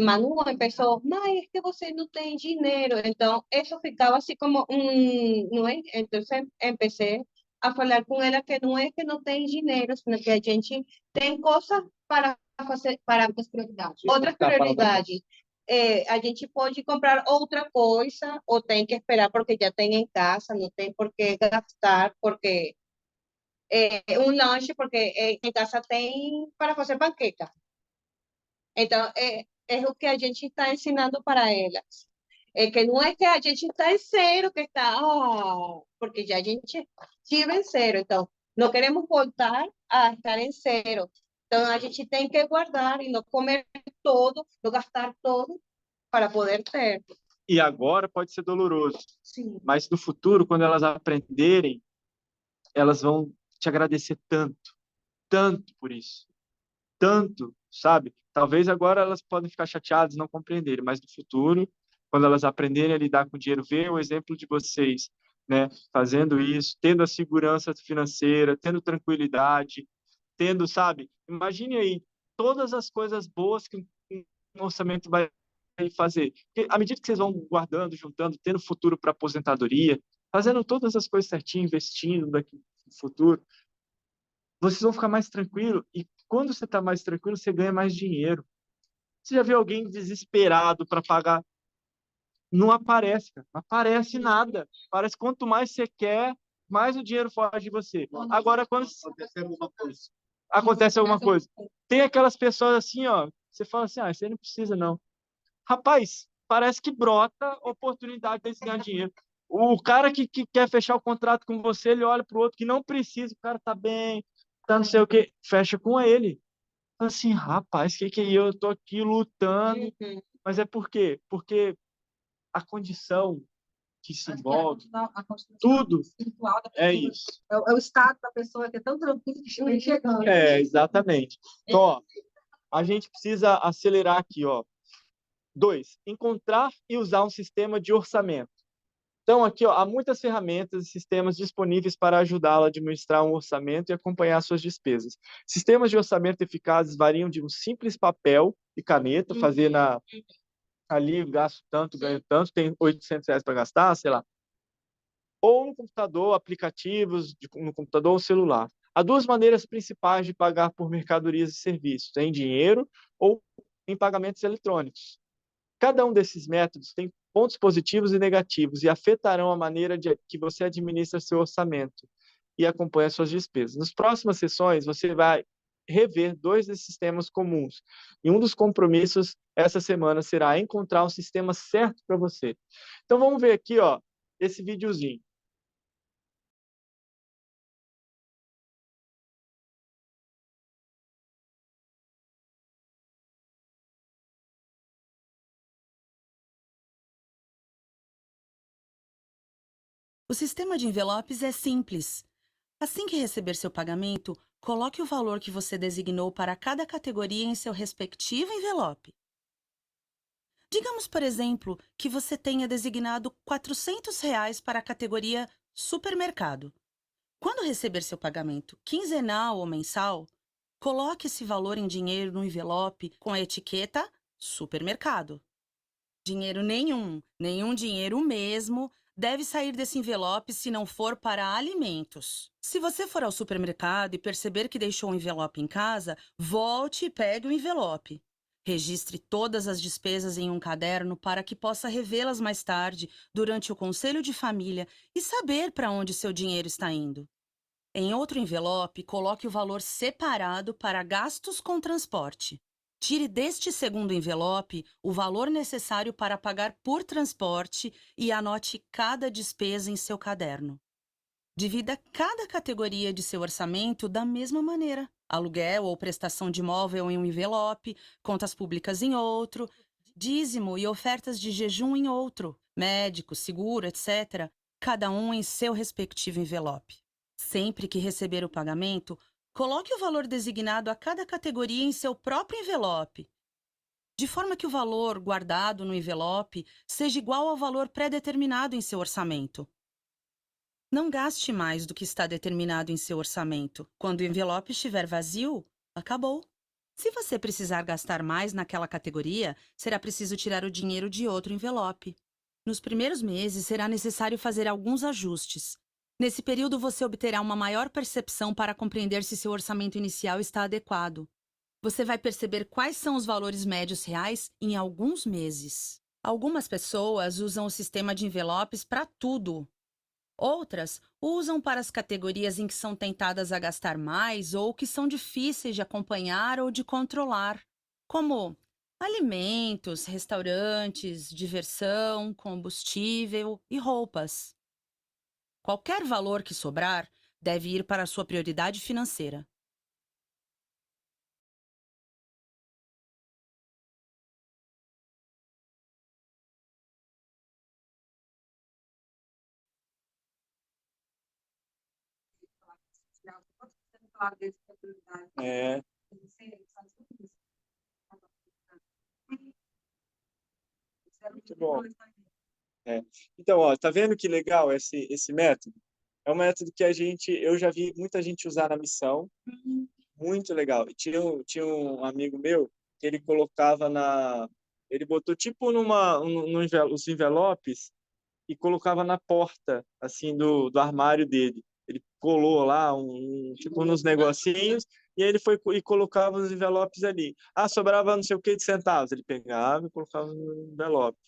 Manu empezó, May, es que você no tem dinero. Entonces, eso ficaba así como, no es. Entonces, empecé a hablar con ella que no es que no tem dinero, sino que a gente tem cosas para fazer, para outras prioridades. A gente pode comprar outra coisa ou tem que esperar porque já tem em casa, não tem por que gastar, porque um lanche, porque em casa tem para fazer panqueca. Então, é o que a gente está ensinando para elas. É que não é que a gente está em zero, que está, porque já a gente estive em zero. Então, não queremos voltar a estar em zero. Então, a gente tem que guardar e não comer todo, não gastar todo para poder ter. E agora pode ser doloroso. Sim. Mas no futuro, quando elas aprenderem, elas vão te agradecer tanto, tanto por isso. Tanto, sabe? Talvez agora elas podem ficar chateadas, não compreenderem, mas no futuro, quando elas aprenderem a lidar com o dinheiro, ver o exemplo de vocês, né, fazendo isso, tendo a segurança financeira, tendo tranquilidade, tendo, sabe? Imagine aí todas as coisas boas que um orçamento vai fazer. Porque à medida que vocês vão guardando, juntando, tendo futuro para aposentadoria, fazendo todas as coisas certinho, investindo daqui no futuro, vocês vão ficar mais tranquilo e quando você está mais tranquilo, você ganha mais dinheiro. Você já viu alguém desesperado para pagar? Não aparece, cara. Não aparece nada. Parece que quanto mais você quer, mais o dinheiro foge de você. Agora, quando acontece alguma coisa, tem aquelas pessoas assim, ó, você fala assim, ah, você não precisa não. Rapaz, parece que brota oportunidade de ganhar dinheiro. O cara que quer fechar o contrato com você, ele olha para o outro que não precisa, o cara tá bem, tá não sei o quê, fecha com ele. Assim, rapaz, que é eu tô aqui lutando, mas é por quê? Porque a condição que se envolve, tudo é isso. É o estado da pessoa que é tão tranquilo que está chegando. Exatamente. Então, ó, a gente precisa acelerar aqui, ó. 2, encontrar e usar um sistema de orçamento. Então, aqui, ó, há muitas ferramentas e sistemas disponíveis para ajudá-lo a administrar um orçamento e acompanhar suas despesas. Sistemas de orçamento eficazes variam de um simples papel e caneta, fazer ali, gasto tanto, ganho tanto, tem R$ 800 para gastar, sei lá. Ou no computador, aplicativos no computador ou celular. Há duas maneiras principais de pagar por mercadorias e serviços, em dinheiro ou em pagamentos eletrônicos. Cada um desses métodos tem pontos positivos e negativos e afetarão a maneira que você administra seu orçamento e acompanha suas despesas. Nas próximas sessões, você vai rever 2 desses sistemas comuns. E um dos compromissos essa semana será encontrar um sistema certo para você. Então, vamos ver aqui, ó, esse videozinho. O sistema de envelopes é simples. Assim que receber seu pagamento, coloque o valor que você designou para cada categoria em seu respectivo envelope. Digamos, por exemplo, que você tenha designado R$ 400 para a categoria supermercado. Quando receber seu pagamento quinzenal ou mensal, coloque esse valor em dinheiro no envelope com a etiqueta supermercado. Dinheiro nenhum dinheiro mesmo, deve sair desse envelope se não for para alimentos. Se você for ao supermercado e perceber que deixou o envelope em casa, volte e pegue o envelope. Registre todas as despesas em um caderno para que possa revê-las mais tarde, durante o conselho de família, e saber para onde seu dinheiro está indo. Em outro envelope, coloque o valor separado para gastos com transporte. Tire deste segundo envelope o valor necessário para pagar por transporte e anote cada despesa em seu caderno. Divida cada categoria de seu orçamento da mesma maneira. Aluguel ou prestação de imóvel em um envelope, contas públicas em outro, dízimo e ofertas de jejum em outro, médico, seguro, etc., cada um em seu respectivo envelope. Sempre que receber o pagamento, coloque o valor designado a cada categoria em seu próprio envelope, de forma que o valor guardado no envelope seja igual ao valor pré-determinado em seu orçamento. Não gaste mais do que está determinado em seu orçamento. Quando o envelope estiver vazio, acabou. Se você precisar gastar mais naquela categoria, será preciso tirar o dinheiro de outro envelope. Nos primeiros meses, será necessário fazer alguns ajustes. Nesse período, você obterá uma maior percepção para compreender se seu orçamento inicial está adequado. Você vai perceber quais são os valores médios reais em alguns meses. Algumas pessoas usam o sistema de envelopes para tudo. Outras usam para as categorias em que são tentadas a gastar mais ou que são difíceis de acompanhar ou de controlar, como alimentos, restaurantes, diversão, combustível e roupas. Qualquer valor que sobrar deve ir para a sua prioridade financeira. É. Muito bom. É. Então, ó, tá vendo que legal esse método? É um método que eu já vi muita gente usar na missão. Muito legal. E tinha um amigo meu que ele colocava ele botou tipo os envelopes e colocava na porta, assim, do armário dele. Ele colou lá, tipo, nos negocinhos, e aí ele foi e colocava os envelopes ali. Ah, sobrava não sei o que de centavos. Ele pegava e colocava no envelope.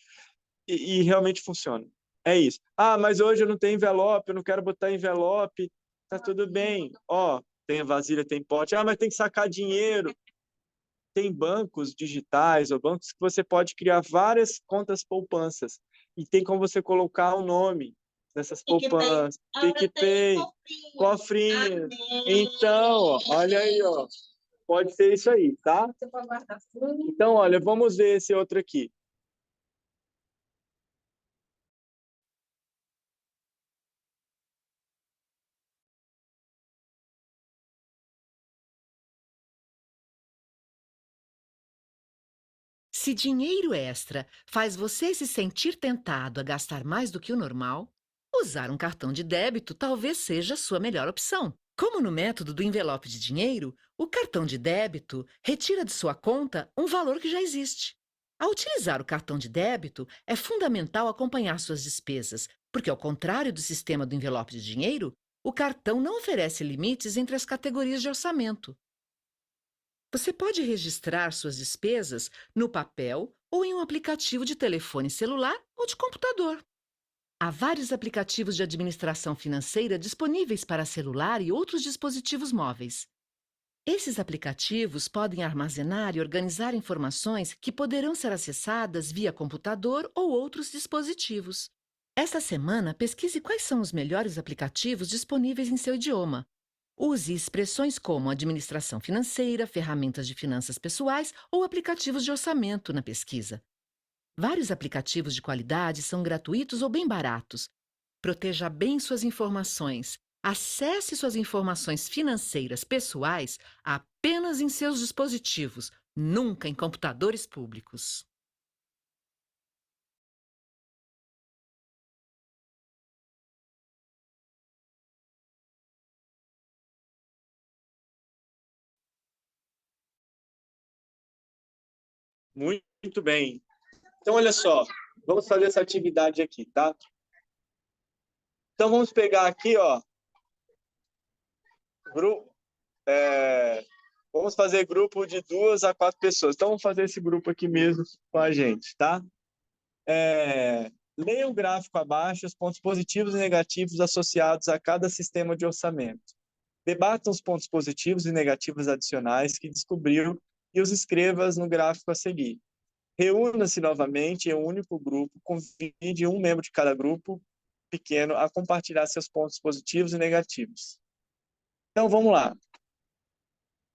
E realmente funciona. É isso. Ah, mas hoje eu não tenho envelope, eu não quero botar envelope. Tá tudo bem. Ó, tem vasilha, tem pote. Ah, mas tem que sacar dinheiro. Tem bancos digitais ou bancos que você pode criar várias contas poupanças. E tem como você colocar o nome dessas poupanças. PicPay, cofrinho. Então, ó, olha aí, ó. Pode ser isso aí, tá? Então, olha, vamos ver esse outro aqui. Se dinheiro extra faz você se sentir tentado a gastar mais do que o normal, usar um cartão de débito talvez seja a sua melhor opção. Como no método do envelope de dinheiro, o cartão de débito retira de sua conta um valor que já existe. Ao utilizar o cartão de débito, é fundamental acompanhar suas despesas, porque, ao contrário do sistema do envelope de dinheiro, o cartão não oferece limites entre as categorias de orçamento. Você pode registrar suas despesas no papel ou em um aplicativo de telefone celular ou de computador. Há vários aplicativos de administração financeira disponíveis para celular e outros dispositivos móveis. Esses aplicativos podem armazenar e organizar informações que poderão ser acessadas via computador ou outros dispositivos. Esta semana, pesquise quais são os melhores aplicativos disponíveis em seu idioma. Use expressões como administração financeira, ferramentas de finanças pessoais ou aplicativos de orçamento na pesquisa. Vários aplicativos de qualidade são gratuitos ou bem baratos. Proteja bem suas informações. Acesse suas informações financeiras pessoais apenas em seus dispositivos, nunca em computadores públicos. Muito bem. Então, olha só, vamos fazer essa atividade aqui, tá? Então, vamos pegar aqui, ó, vamos fazer grupo de 2 a 4 pessoas. Então, vamos fazer esse grupo aqui mesmo com a gente, tá? Leia o gráfico abaixo, os pontos positivos e negativos associados a cada sistema de orçamento. Debatam os pontos positivos e negativos adicionais que descobriu e os escreva no gráfico a seguir. Reúna-se novamente em um único grupo, convide um membro de cada grupo pequeno a compartilhar seus pontos positivos e negativos. Então, vamos lá.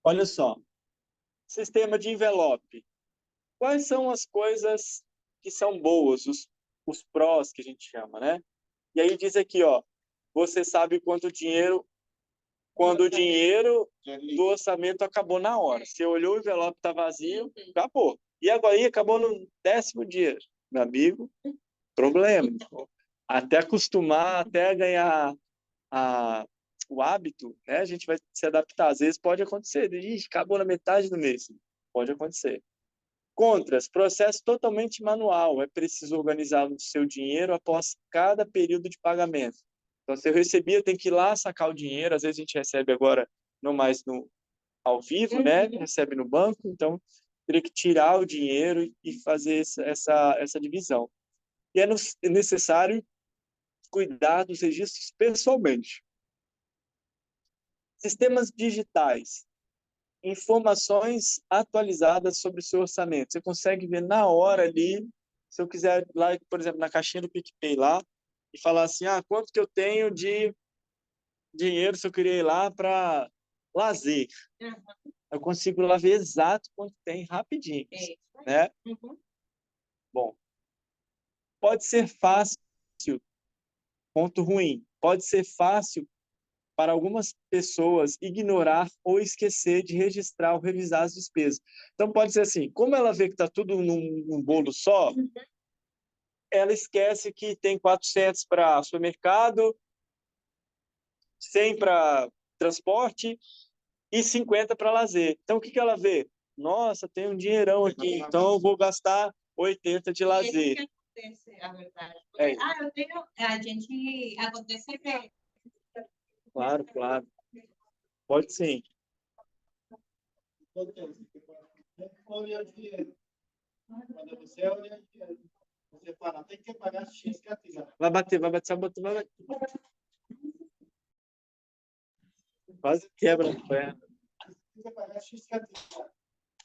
Olha só. Sistema de envelope. Quais são as coisas que são boas, os prós que a gente chama, né? E aí diz aqui, ó, você sabe quando o dinheiro do orçamento acabou na hora. Você olhou, o envelope está vazio, acabou. E agora aí acabou no 10º dia. Meu amigo, problema. Até acostumar, até ganhar o hábito, né? A gente vai se adaptar. Às vezes pode acontecer. Ixi, acabou na metade do mês. Pode acontecer. Contras, processo totalmente manual. É preciso organizar o seu dinheiro após cada período de pagamento. Então, se eu recebia, eu tenho que ir lá sacar o dinheiro. Às vezes a gente recebe agora, não mais ao vivo, né? Recebe no banco. Então, teria que tirar o dinheiro e fazer essa divisão. E é necessário cuidar dos registros pessoalmente. Sistemas digitais. Informações atualizadas sobre o seu orçamento. Você consegue ver na hora ali, se eu quiser lá, por exemplo, na caixinha do PicPay lá, e falar assim, quanto que eu tenho de dinheiro se eu queria ir lá para lazer. Eu consigo lá ver exato quanto tem rapidinho, né? Bom, pode ser fácil, ponto ruim, pode ser fácil para algumas pessoas ignorar ou esquecer de registrar ou revisar as despesas. Então, pode ser assim, como ela vê que está tudo num bolo só, ela esquece que tem 400 para supermercado, 100 para transporte e 50 para lazer. Então, o que ela vê? Nossa, tem um dinheirão aqui, então eu vou gastar 80 de lazer. Acontece, a verdade. Porque, eu tenho, a gente, acontece que... Claro. Pode sim. Olha o dinheiro. Quando você olha o dinheiro, você fala, tem que pagar X cantidade. Vai bater. Quase quebra a perna. Tem que pagar X cantidade.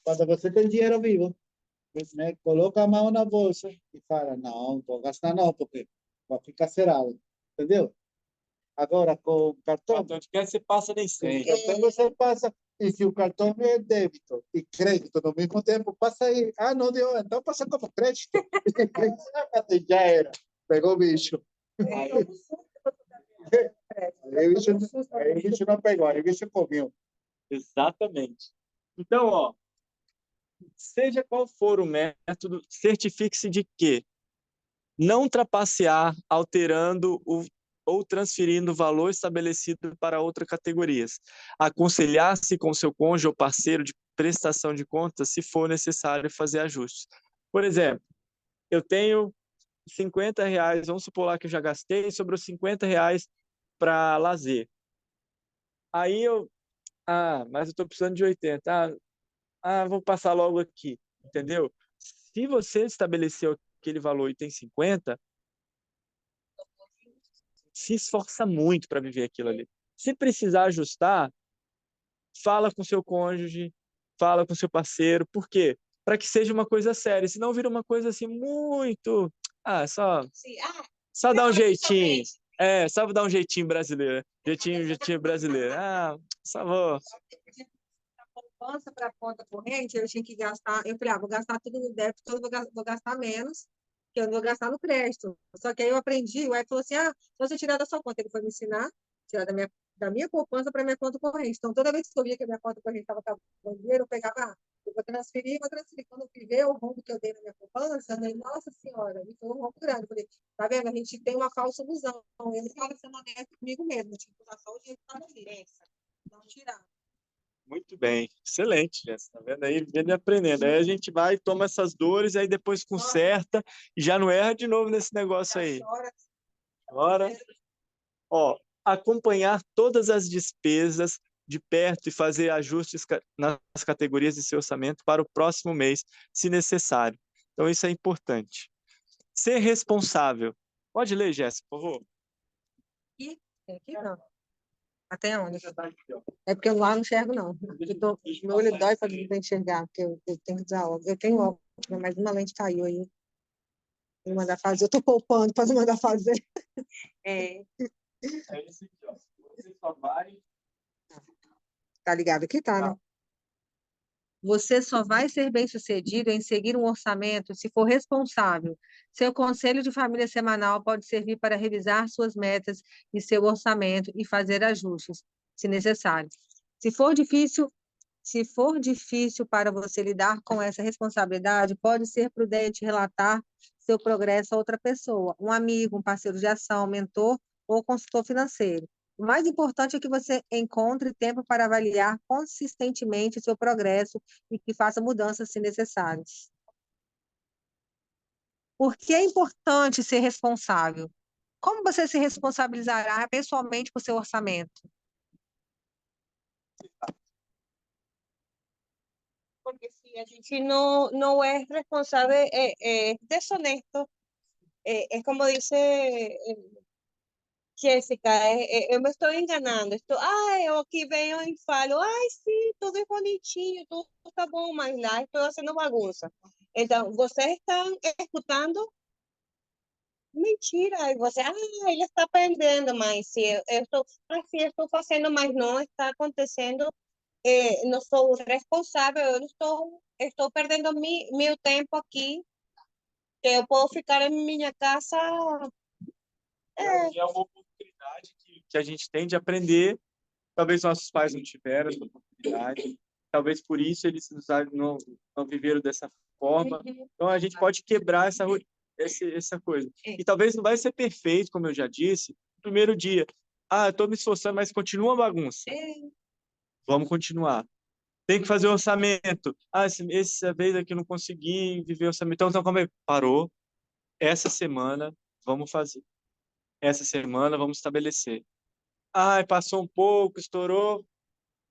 Quando você tem dinheiro vivo, né, coloca a mão na bolsa e fala, não vou gastar não, porque vai ficar cerrado. Entendeu? Agora, com o cartão de crédito você passa nem sem. Cartão você passa, e se o cartão é débito e crédito no mesmo tempo, passa aí. Não deu, então passa como crédito. Já era, pegou o bicho. Aí o bicho não pegou, aí o bicho comeu. Exatamente. Então, ó, seja qual for o método, certifique-se de que não trapacear alterando ou transferindo o valor estabelecido para outras categorias. Aconselhar-se com seu cônjuge ou parceiro de prestação de contas se for necessário fazer ajustes. Por exemplo, eu tenho R$50, vamos supor lá que eu já gastei, sobrou R$50 para lazer. Aí mas eu estou precisando de 80. Vou passar logo aqui, entendeu? Se você estabeleceu aquele valor e tem 50, se esforça muito para viver aquilo ali. Se precisar ajustar, fala com seu cônjuge, fala com seu parceiro. Por quê? Para que seja uma coisa séria. Senão vira uma coisa assim muito... só dar um jeitinho. Só dar um jeitinho brasileiro. Jeitinho brasileiro. Só vou... poupança para a conta corrente, eu tinha que gastar. Eu falei, vou gastar tudo no débito, vou gastar menos, que eu não vou gastar no crédito. Só que aí eu aprendi, o Ed falou assim: se você tirar da sua conta, ele foi me ensinar, tirar da minha poupança para minha conta corrente. Então, toda vez que eu via que a minha conta corrente estava acabando dinheiro, eu pegava, eu vou transferir, vou transferir. Quando eu fui ver o rombo que eu dei na minha poupança, eu falei, nossa senhora, isso foi um rombo grande. Eu falei, tá vendo? A gente tem uma falsa ilusão. Eu estava sendo honesto comigo mesmo, tipo, usar só o dinheiro que estava ali. Não tirar. Muito bem, excelente, Jéssica, tá vendo aí? Vendo e aprendendo. Aí a gente vai, toma essas dores, aí depois conserta e já não erra de novo nesse negócio aí. Agora, ó, acompanhar todas as despesas de perto e fazer ajustes nas categorias de seu orçamento para o próximo mês, se necessário. Então, isso é importante. Ser responsável. Pode ler, Jéssica, por favor. Aqui não. Até onde? É porque eu lá não enxergo, não. Meu olho dói para enxergar, porque eu tenho que usar óculos. Eu tenho óculos, mas uma lente caiu aí. Vou mandar fazer. Eu tô poupando para mandar fazer. É esse aqui, ó. Você só vai... Tá ligado aqui, tá, né? Você só vai ser bem-sucedido em seguir um orçamento se for responsável. Seu conselho de família semanal pode servir para revisar suas metas e seu orçamento e fazer ajustes, se necessário. Se for difícil para você lidar com essa responsabilidade, pode ser prudente relatar seu progresso a outra pessoa, um amigo, um parceiro de ação, mentor ou consultor financeiro. O mais importante é que você encontre tempo para avaliar consistentemente o seu progresso e que faça mudanças se necessárias. Por que é importante ser responsável? Como você se responsabilizará pessoalmente por seu orçamento? Porque si a gente no es responsable, es deshonesto. Es como dice Jéssica, eu me estou enganando. Eu aqui venho e falo, sim, tudo é bonitinho, tudo está bom, mas lá estou fazendo bagunça. Então, vocês estão escutando mentira, e você, ele está aprendendo, mas se eu estou, sim, estou fazendo, mas não está acontecendo, não sou responsável, eu não estou perdendo meu tempo aqui, que eu posso ficar em minha casa. É uma oportunidade que a gente tem de aprender. Talvez nossos pais não tiveram essa oportunidade. Talvez por isso eles não viveram dessa forma. Então, a gente pode quebrar essa coisa. E talvez não vai ser perfeito, como eu já disse, no primeiro dia. Eu estou me esforçando, mas continua uma bagunça. Vamos continuar. Tem que fazer o orçamento. Essa vez aqui eu não consegui viver o orçamento. Então, como é? Parou. Essa semana, vamos fazer. Essa semana, vamos estabelecer. Passou um pouco, estourou.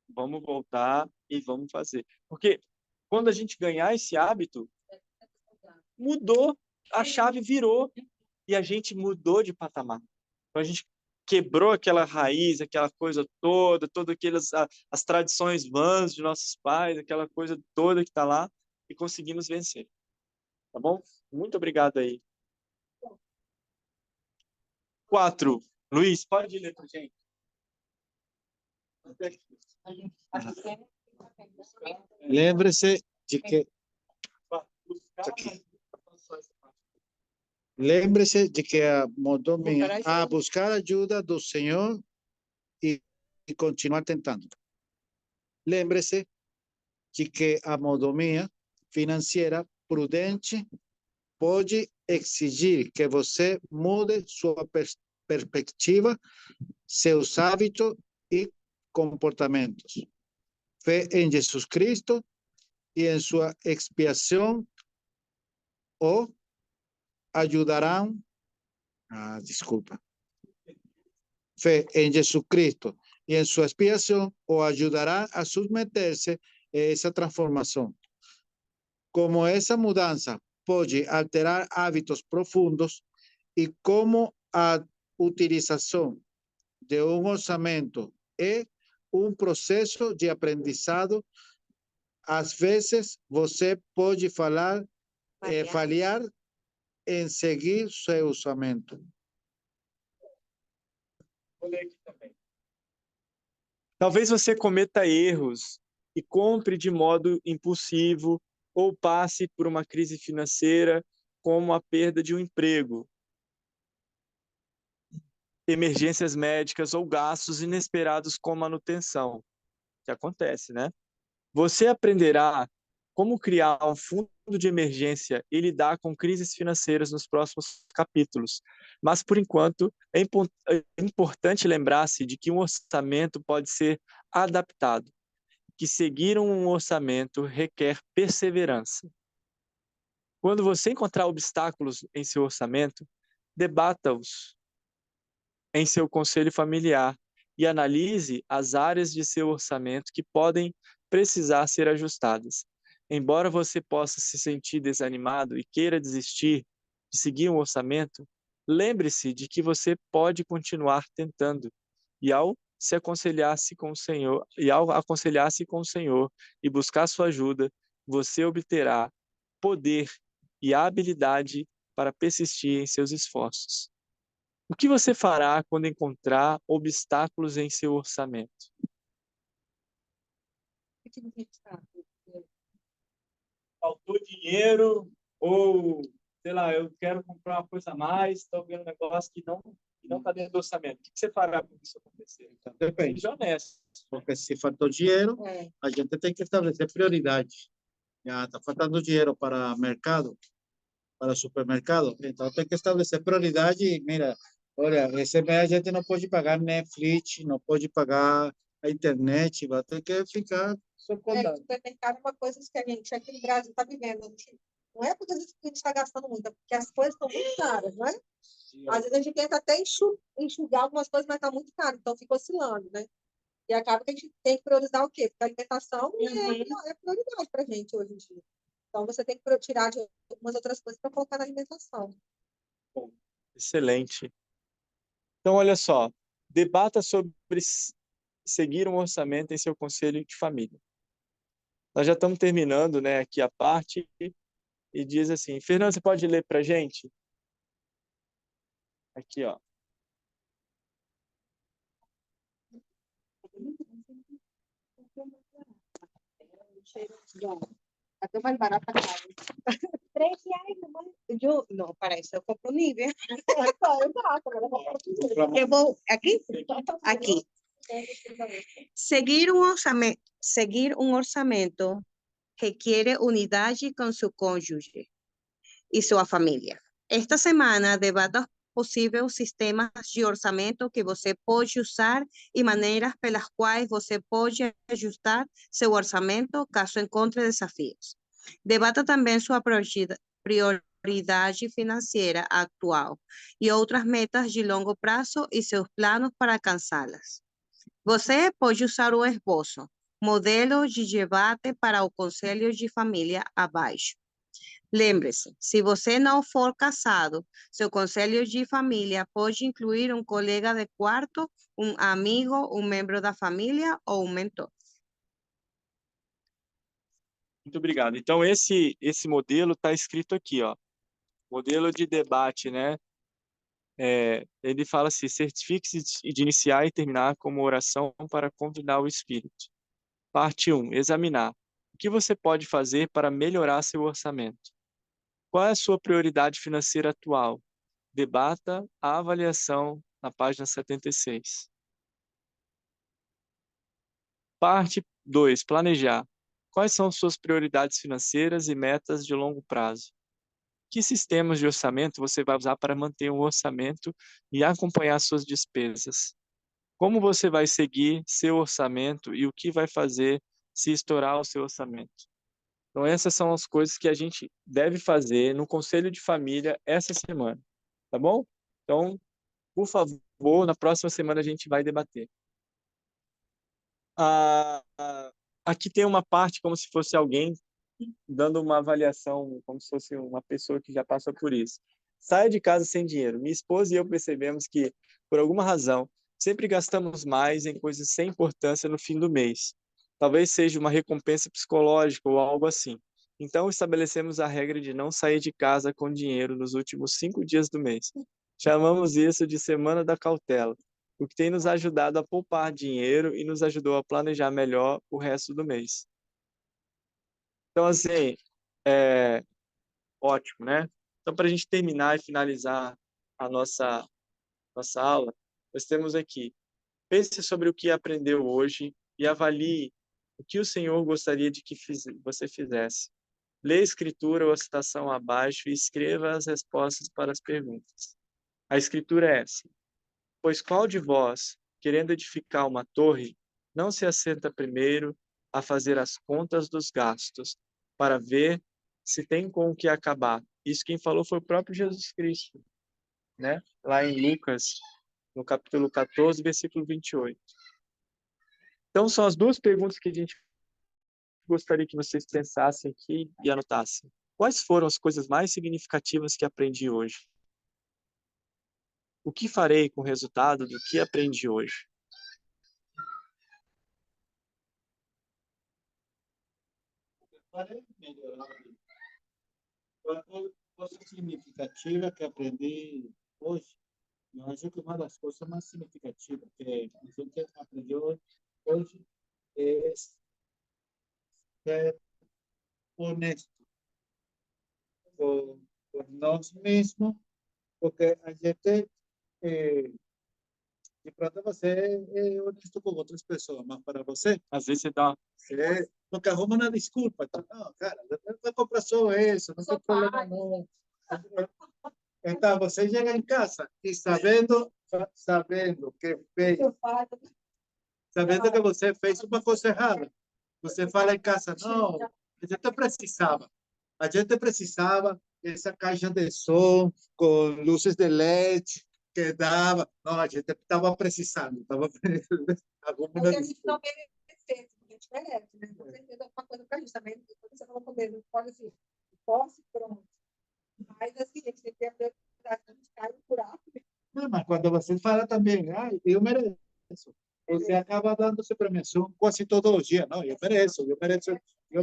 Vamos voltar e vamos fazer. Porque quando a gente ganhar esse hábito, mudou, a chave virou e a gente mudou de patamar. Então a gente quebrou aquela raiz, aquela coisa toda, todas as tradições vãs de nossos pais, aquela coisa toda que está lá e conseguimos vencer. Tá bom? Muito obrigado aí. 4. Luiz, pode ler para gente. Lembre-se de que a mordomia, a buscar ajuda do Senhor e continuar tentando. Lembre-se de que a mordomia financeira prudente pode exigir que você mude sua perspectiva, seus hábitos e comportamentos. Fé em Jesus Cristo e em sua expiação o ajudarão. Fé em Jesus Cristo e em sua expiação o ajudará a submeter-se a essa transformação. Como essa mudança pode alterar hábitos profundos e como a utilização de orçamento é processo de aprendizado, às vezes você pode falhar em seguir seu orçamento. Vou ler aqui também. Talvez você cometa erros e compre de modo impulsivo ou passe por uma crise financeira como a perda de um emprego. emergências médicas ou gastos inesperados com manutenção, que acontece, né? Você aprenderá como criar um fundo de emergência e lidar com crises financeiras nos próximos capítulos. Mas, por enquanto, é importante lembrar-se de que um orçamento pode ser adaptado, que seguir um orçamento requer perseverança. Quando você encontrar obstáculos em seu orçamento, debata-os em seu conselho familiar e analise as áreas de seu orçamento que podem precisar ser ajustadas. Embora você possa se sentir desanimado e queira desistir de seguir um orçamento, lembre-se de que você pode continuar tentando. E ao se aconselhar-se com o Senhor, e buscar sua ajuda, você obterá poder e habilidade para persistir em seus esforços. O que você fará quando encontrar obstáculos em seu orçamento? Faltou dinheiro ou, sei lá, eu quero comprar uma coisa a mais, estou vendo um negócio que não está dentro do orçamento. O que você fará quando isso acontecer? Então, depende. Seja honesto. Porque se faltou dinheiro, a gente tem que estabelecer prioridade. Já está faltando dinheiro para mercado, para supermercado, então tem que estabelecer prioridade. E, mira, olha, esse mês a gente não pode pagar Netflix, não pode pagar a internet, vai ter que ficar só O contando. supermercado é uma coisa que a gente aqui no Brasil está vivendo. Não é porque a gente está gastando muito, é porque as coisas estão muito caras, não é? Às vezes a gente tenta até enxugar algumas coisas, mas está muito caro, então fica oscilando, né? E acaba que a gente tem que priorizar o quê? Porque a alimentação é prioridade para a gente hoje em dia. Então você tem que tirar de algumas outras coisas para colocar na alimentação. Bom, excelente. Então, olha só, debata sobre seguir um orçamento em seu conselho de família. Nós já estamos terminando, né, aqui a parte, e diz assim, Fernando, você pode ler para a gente? Aqui, ó. Até mais barata a casa. R$3, mamãe. Não, parece, eu compro Nivea. Eu vou, aqui? Aqui. Seguir um orçamento requiere unidade com seu cônjuge e sua família. Esta semana, debata os possíveis sistemas de orçamento que você pode usar e maneiras pelas quais você pode ajustar seu orçamento caso encontre desafios. Debata também sua prioridade financeira atual e outras metas de longo prazo e seus planos para alcançá-las. Você pode usar o esboço, modelo de debate para o conselho de família abaixo. Lembre-se, se você não for casado, seu conselho de família pode incluir um colega de quarto, um amigo, um membro da família ou um mentor. Muito obrigado. Então, esse modelo está escrito aqui, ó. Modelo de debate, né? Ele fala assim, certifique-se de iniciar e terminar com uma oração para convidar o Espírito. Parte 1, examinar. O que você pode fazer para melhorar seu orçamento? Qual é a sua prioridade financeira atual? Debata a avaliação na página 76. Parte 2, planejar. Quais são suas prioridades financeiras e metas de longo prazo? Que sistemas de orçamento você vai usar para manter um orçamento e acompanhar suas despesas? Como você vai seguir seu orçamento e o que vai fazer se estourar o seu orçamento? Então, essas são as coisas que a gente deve fazer no conselho de família essa semana, tá bom? Então, por favor, na próxima semana a gente vai debater. Aqui tem uma parte como se fosse alguém dando uma avaliação, como se fosse uma pessoa que já passou por isso. Saia de casa sem dinheiro. Minha esposa e eu percebemos que, por alguma razão, sempre gastamos mais em coisas sem importância no fim do mês. Talvez seja uma recompensa psicológica ou algo assim. Então, estabelecemos a regra de não sair de casa com dinheiro nos últimos 5 dias do mês. Chamamos isso de Semana da Cautela, o que tem nos ajudado a poupar dinheiro e nos ajudou a planejar melhor o resto do mês. Então, assim, ótimo, né? Então, para a gente terminar e finalizar a nossa aula, nós temos aqui. Pense sobre o que aprendeu hoje e avalie o que o Senhor gostaria de que você fizesse. Lê a escritura ou a citação abaixo e escreva as respostas para as perguntas. A escritura é essa: pois qual de vós, querendo edificar uma torre, não se assenta primeiro a fazer as contas dos gastos, para ver se tem com o que acabar? Isso quem falou foi o próprio Jesus Cristo, né? Lá em Lucas, no capítulo 14, versículo 28. Então, são as duas perguntas que a gente gostaria que vocês pensassem aqui e anotassem. Quais foram as coisas mais significativas que aprendi hoje? O que farei com o resultado do que aprendi hoje? Farei melhorar. Qual coisa significativa que aprendi hoje? Eu acho que uma das coisas mais significativas que a gente aprendeu hoje é ser honesto con nós mesmos, porque a gente, de pronto você é honesto com outras pessoas, mas para você, Às vezes você porque arruma uma desculpa. Então, não, cara, eu vou comprar só isso, não tem problema não. Então, você chega em casa e sabendo que fez, sabendo que você fez uma coisa errada, você fala em casa, não, a gente precisava dessa caixa de som com luzes de LED que dava, não, a gente estava precisando, Porque a gente não merece, a gente merece, né? Com certeza alguma coisa pra gente também, quando você falou comigo, não pode assim, posse, pronto. Mas assim, a gente tem que aprender a gente cai no buraco. Não, mas quando você fala também, ah, eu mereço. Você acaba dando essa premiação quase todos os dias. Não, eu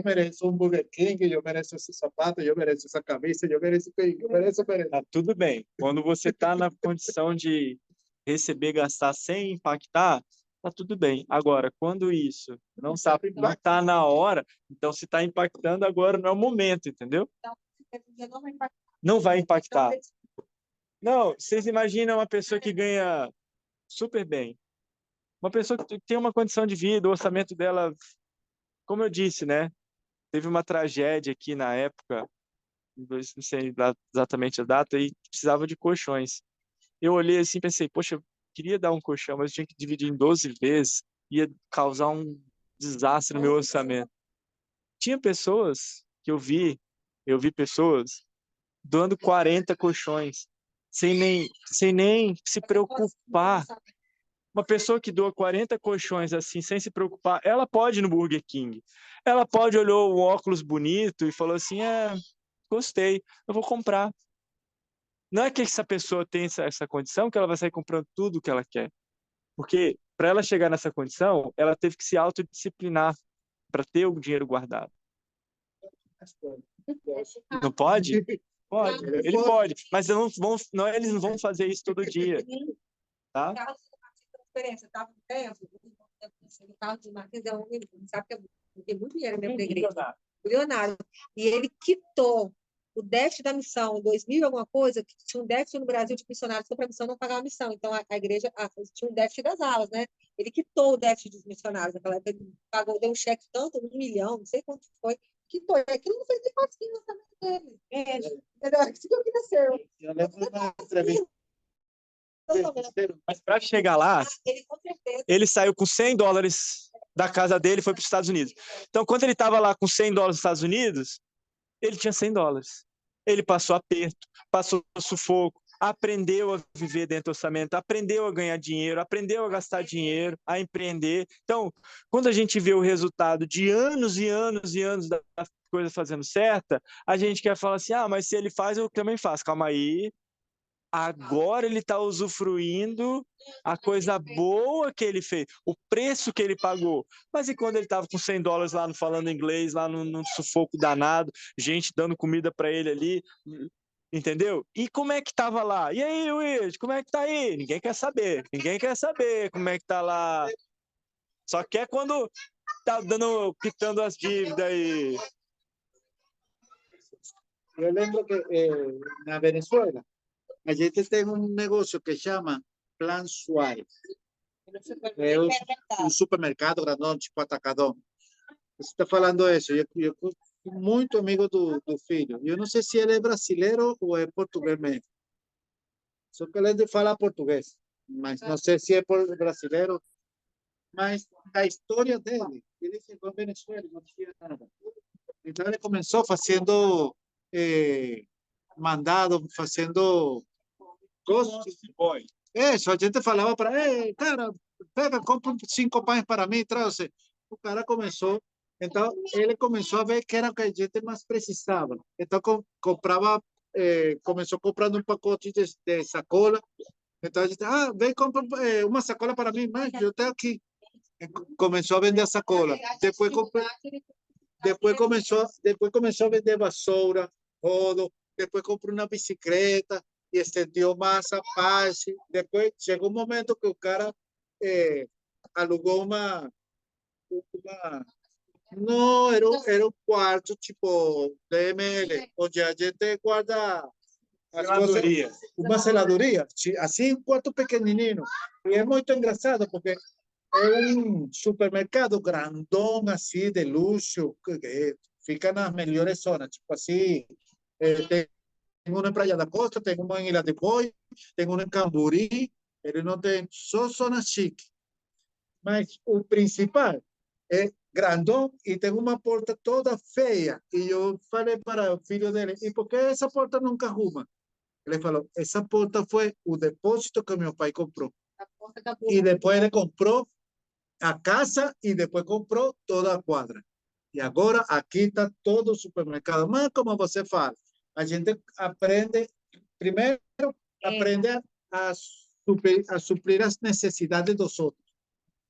mereço um Burger King, eu mereço esse sapato, eu mereço essa camisa, eu mereço. Tá tudo bem. Quando você está na condição de receber, gastar sem impactar, tá tudo bem. Agora, quando isso não tá na hora, então se está impactando agora não é o momento, entendeu? Então, não vai impactar. Não vai impactar. Não, vocês imaginam uma pessoa que ganha super bem. Uma pessoa que tem uma condição de vida, o orçamento dela, como eu disse, né? Teve uma tragédia aqui na época, não sei exatamente a data, e precisava de colchões. Eu olhei assim e pensei, poxa, eu queria dar um colchão, mas eu tinha que dividir em 12 vezes, ia causar um desastre no meu orçamento. Tinha pessoas que eu vi pessoas doando 40 colchões, sem nem se preocupar. Uma pessoa que doa 40 colchões assim, sem se preocupar, ela pode ir no Burger King. Ela pode olhou o óculos bonito e falou assim, gostei, eu vou comprar. Não é que essa pessoa tem essa condição que ela vai sair comprando tudo o que ela quer. Porque para ela chegar nessa condição, ela teve que se autodisciplinar para ter o dinheiro guardado. Não pode? Pode. Ele pode, mas eles não vão fazer isso todo dia. Tá? Diferença, tá? O carro de Marquinhos é um sabe que eu tenho muito dinheiro mesmo na igreja. Milionário. E ele quitou o déficit da missão em 2000 alguma coisa, que tinha um déficit no Brasil de missionários que para a missão não pagava a missão. Então, a igreja tinha um déficit das alas, né? Ele quitou o déficit dos missionários. Naquela época, ele pagou, deu um cheque tanto, 1 milhão, não sei quanto foi, quitou. Aquilo não fez nem cosquinha no orçamento dele. Entendeu? Isso que eu queria ser. Eu lembro uma entrevista. Mas para chegar lá, ele saiu com $100 da casa dele e foi para os Estados Unidos. Então, quando ele estava lá com $100 nos Estados Unidos, ele tinha $100. Ele passou aperto, passou sufoco, aprendeu a viver dentro do orçamento, aprendeu a ganhar dinheiro, aprendeu a gastar dinheiro, a empreender. Então, quando a gente vê o resultado de anos e anos e anos da coisa fazendo certa, a gente quer falar assim, mas se ele faz, eu também faço. Calma aí. Agora ele está usufruindo a coisa boa que ele fez, o preço que ele pagou. Mas e quando ele estava com $100 lá, falando inglês, lá no sufoco danado, gente dando comida para ele ali, entendeu? E como é que estava lá? E aí, Luiz, como é que tá aí? Ninguém quer saber. Ninguém quer saber como é que tá lá. Só quer quando tá quitando as dívidas aí. Eu lembro que na Venezuela a gente tem um negócio que chama Plan Suárez. É um supermercado grandão, tipo Atacadão. Você está falando isso. Eu fui muito amigo do filho. Eu não sei se ele é brasileiro ou é português mesmo. Só que ele fala português, mas não sei se é brasileiro. Mas a história dele, ele chegou à Venezuela, não tinha nada. Então ele começou fazendo mandado, fazendo coisas. Isso, a gente falava para ele, cara, pega, compra 5 pães para mim, trouxe. O cara começou, então ele começou a ver que era o que a gente mais precisava. Então comprava, começou comprando um pacote de sacola. Então a gente, vem compra uma sacola para mim, mas eu tenho aqui. Começou a vender sacola. Depois começou a vender vassoura, rodo. Depois comprou uma bicicleta e estendeu mais a parte. Depois chegou um momento que o cara alugou não, era um quarto tipo DML, onde a gente guarda as coisas, uma seladoria, assim, um quarto pequenininho. E é muito engraçado, porque é um supermercado grandão, assim, de luxo, que fica nas melhores zonas, tipo assim, tem um em Praia da Costa, tem uma em Ilha de Boi, tem um em Camburi, ele não tem só zona chique. Mas o principal é grandão e tem uma porta toda feia. E eu falei para o filho dele, e por que essa porta nunca arruma? Ele falou, essa porta foi o depósito que meu pai comprou. E depois ele comprou a casa e depois comprou toda a quadra. E agora aqui está todo o supermercado. Mas como você fala, a gente aprende, primeiro, aprende a suprir as necessidades dos outros.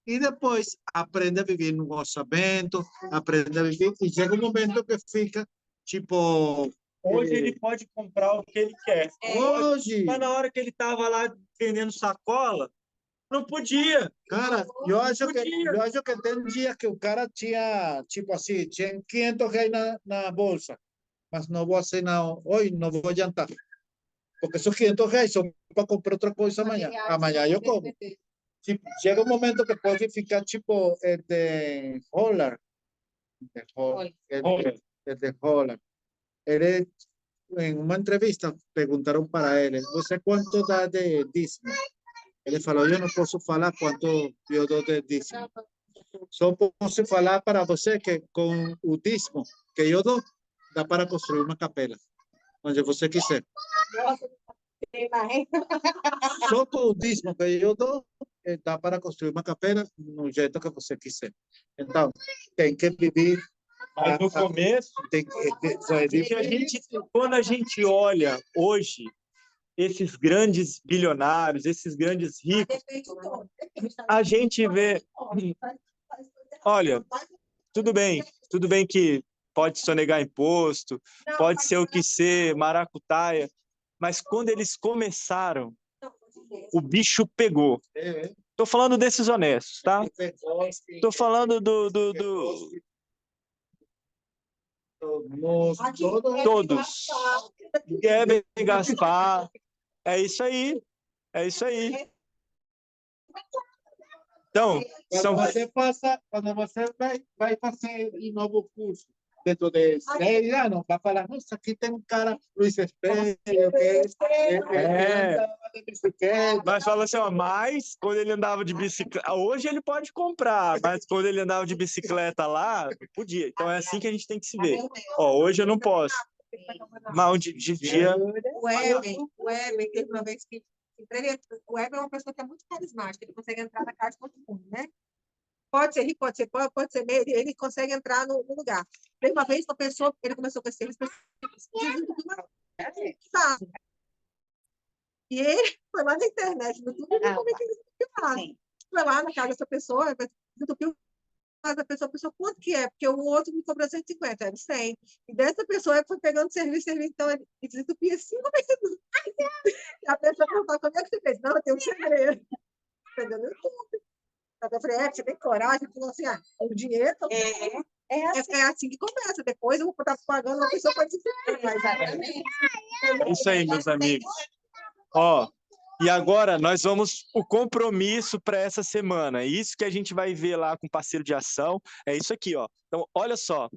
E depois aprende a viver no orçamento, aprende a viver, e chega um momento que fica, tipo... Hoje ele pode comprar o que ele quer. Hoje! Mas na hora que ele estava lá vendendo sacola, não podia. Cara, eu acho que tem dia que o cara tinha, tipo assim, tinha 500 reais na bolsa, mas não vou assim, não, hoje não vou jantar. Porque esos 500 reais são para comprar outra coisa amanhã. Amanhã eu como. Tipo, chega um momento que pode ficar, tipo, de Holland. De Holland. Ele, em uma entrevista, perguntaram para ele, você quanto dá de dízimo? Ele falou, eu não posso falar quanto eu dou de dízimo. Só posso falar para você que com o dízimo que eu dou, dá para construir uma capela, onde você quiser. Só com o dízimo que eu dou, dá para construir uma capela no jeito que você quiser. Então, tem que viver. Mas no começo, quando a gente olha hoje, esses grandes bilionários, esses grandes ricos, a gente vê, olha, tudo bem que pode sonegar imposto, pode ser o que ser, maracutaia, mas quando eles começaram, o bicho pegou. Estou falando desses honestos, tá? Estou falando todos. Querem gastar. É isso aí. Então, quando você vai fazer um novo curso, dentro de 6 anos, vai falar, nossa, aqui tem um cara, Luiz Espelho, mas fala assim, mas quando ele andava de bicicleta, hoje ele pode comprar, mas quando ele andava de bicicleta lá, não podia. Então é assim que a gente tem que se ver. Hoje eu não posso. Mas um dia... O Eben teve uma vez que... O Eben é uma pessoa que é muito carismática, ele consegue entrar na casa de todo mundo, né? Pode ser rico, pode ser pobre, pode ser meio, ele consegue entrar no lugar. Teve uma vez, uma pessoa, ele começou com esse serviço, e ele foi lá na internet, no YouTube, e como é que ele foi lá na casa dessa pessoa, desentupiu, mas a pessoa, quanto que é? Porque o outro me cobrou 150, era 100. E dessa pessoa ele foi pegando serviço, então ele desentupia 5 minutos. E a pessoa perguntou, como é que você fez? Não, eu tenho um segredo. Pegando no YouTube. Eu falei, você tem coragem? Ele falou assim, o dinheiro é assim que começa. Depois eu vou estar pagando, a pessoa pode se É isso aí, meus amigos. E agora nós vamos o compromisso para essa semana. Isso que a gente vai ver lá com o parceiro de ação é isso aqui, ó. Então, olha só.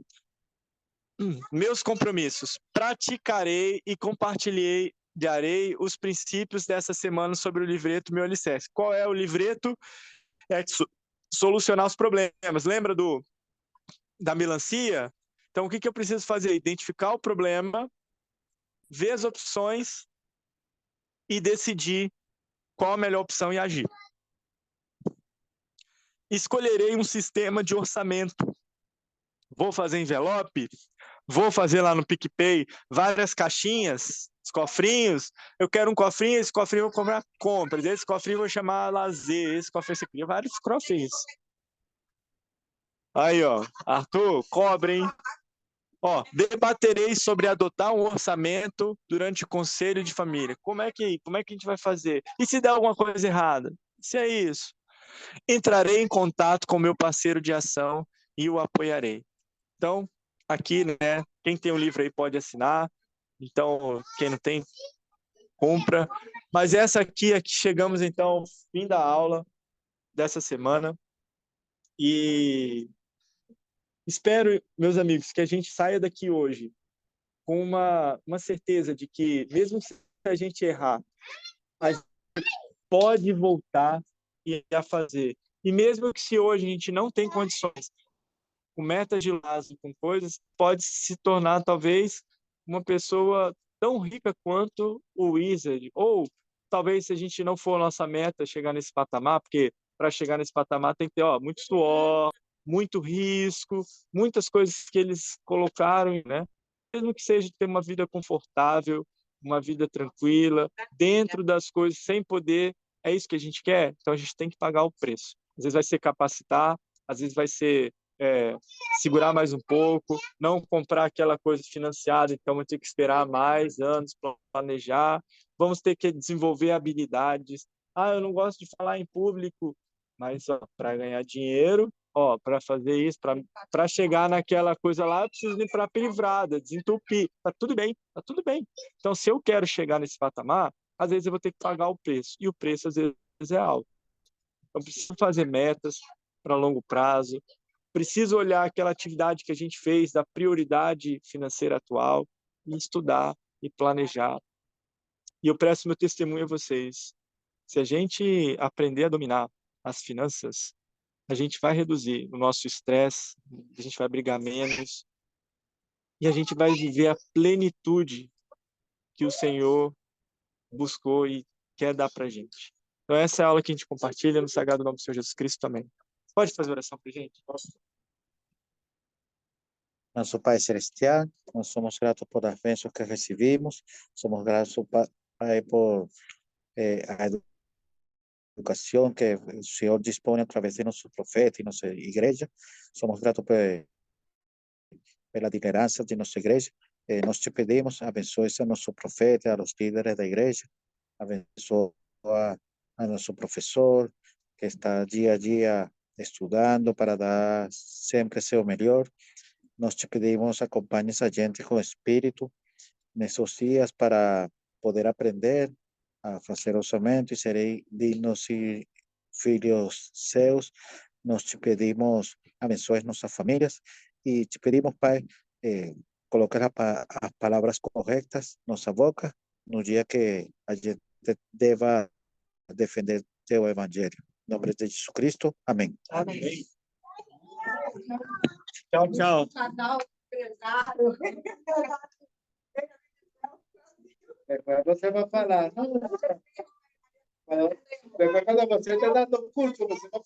Meus compromissos. Praticarei e compartilharei os princípios dessa semana sobre o livreto Meu Alicerce. Qual é o livreto? É solucionar os problemas. Lembra da melancia? Então, o que eu preciso fazer? Identificar o problema, ver as opções e decidir qual a melhor opção e agir. Escolherei um sistema de orçamento. Vou fazer envelope? Vou fazer lá no PicPay várias caixinhas, os cofrinhos. Eu quero um cofrinho, esse cofrinho eu vou comprar compras, esse cofrinho eu vou chamar lazer, esse cofrinho você cria vários cofrinhos. Aí, ó, Arthur, cobre, hein? Ó, debaterei sobre adotar um orçamento durante o conselho de família. Como é que a gente vai fazer? E se der alguma coisa errada? Se é isso. Entrarei em contato com meu parceiro de ação e o apoiarei. Então, aqui, né, quem tem um livro aí pode assinar. Então, quem não tem, compra. Mas essa aqui chegamos, então, ao fim da aula dessa semana. E espero, meus amigos, que a gente saia daqui hoje com uma certeza de que, mesmo se a gente errar, a gente pode voltar e a fazer. E mesmo que se hoje a gente não tem condições, com metas de laço, com coisas, pode se tornar, talvez, uma pessoa tão rica quanto o Wizard. Ou, talvez, se a gente não for a nossa meta chegar nesse patamar, porque para chegar nesse patamar tem que ter muito suor, muito risco, muitas coisas que eles colocaram, né? Mesmo que seja ter uma vida confortável, uma vida tranquila, dentro das coisas, sem poder, é isso que a gente quer? Então a gente tem que pagar o preço. Às vezes vai ser capacitar, às vezes vai ser segurar mais um pouco, não comprar aquela coisa financiada, então vamos ter que esperar mais anos para planejar, vamos ter que desenvolver habilidades. Eu não gosto de falar em público, mas para ganhar dinheiro, para fazer isso, para chegar naquela coisa lá, eu preciso ir para a privada, desentupir. Tá tudo bem, tá tudo bem. Então, se eu quero chegar nesse patamar, às vezes eu vou ter que pagar o preço, e o preço às vezes é alto. Então, preciso fazer metas para longo prazo, preciso olhar aquela atividade que a gente fez da prioridade financeira atual e estudar e planejar. E eu presto meu testemunho a vocês. Se a gente aprender a dominar as finanças, a gente vai reduzir o nosso estresse, a gente vai brigar menos e a gente vai viver a plenitude que o Senhor buscou e quer dar para a gente. Então, essa é a aula que a gente compartilha no Sagrado Nome do Senhor Jesus Cristo também. Pode fazer oração para a gente? Nosso Pai Celestial, nós somos gratos por as bênçãos que recebimos, somos gratos, Pai, por a educação que o Senhor dispõe através de nosso profeta e nossa igreja. Somos gratos pela liderança de nossa igreja. Nós te pedimos, abençoe a nosso profeta, a los líderes da igreja, abençoa a nosso professor, que está dia a dia estudando para dar sempre seu melhor. Nós te pedimos, acompanhe a gente com espírito nesses dias para poder aprender a fazer orçamento e serei dignos e filhos seus. Nós te pedimos, abençoe nossas famílias e te pedimos, Pai, colocar as palavras corretas na nossa boca no dia que a gente deva defender teu evangelho. Em nome de Jesus Cristo. Amém. Amém. Tchau, tchau. Você vai falar. Depois, quando você está dando curso, você vai falar.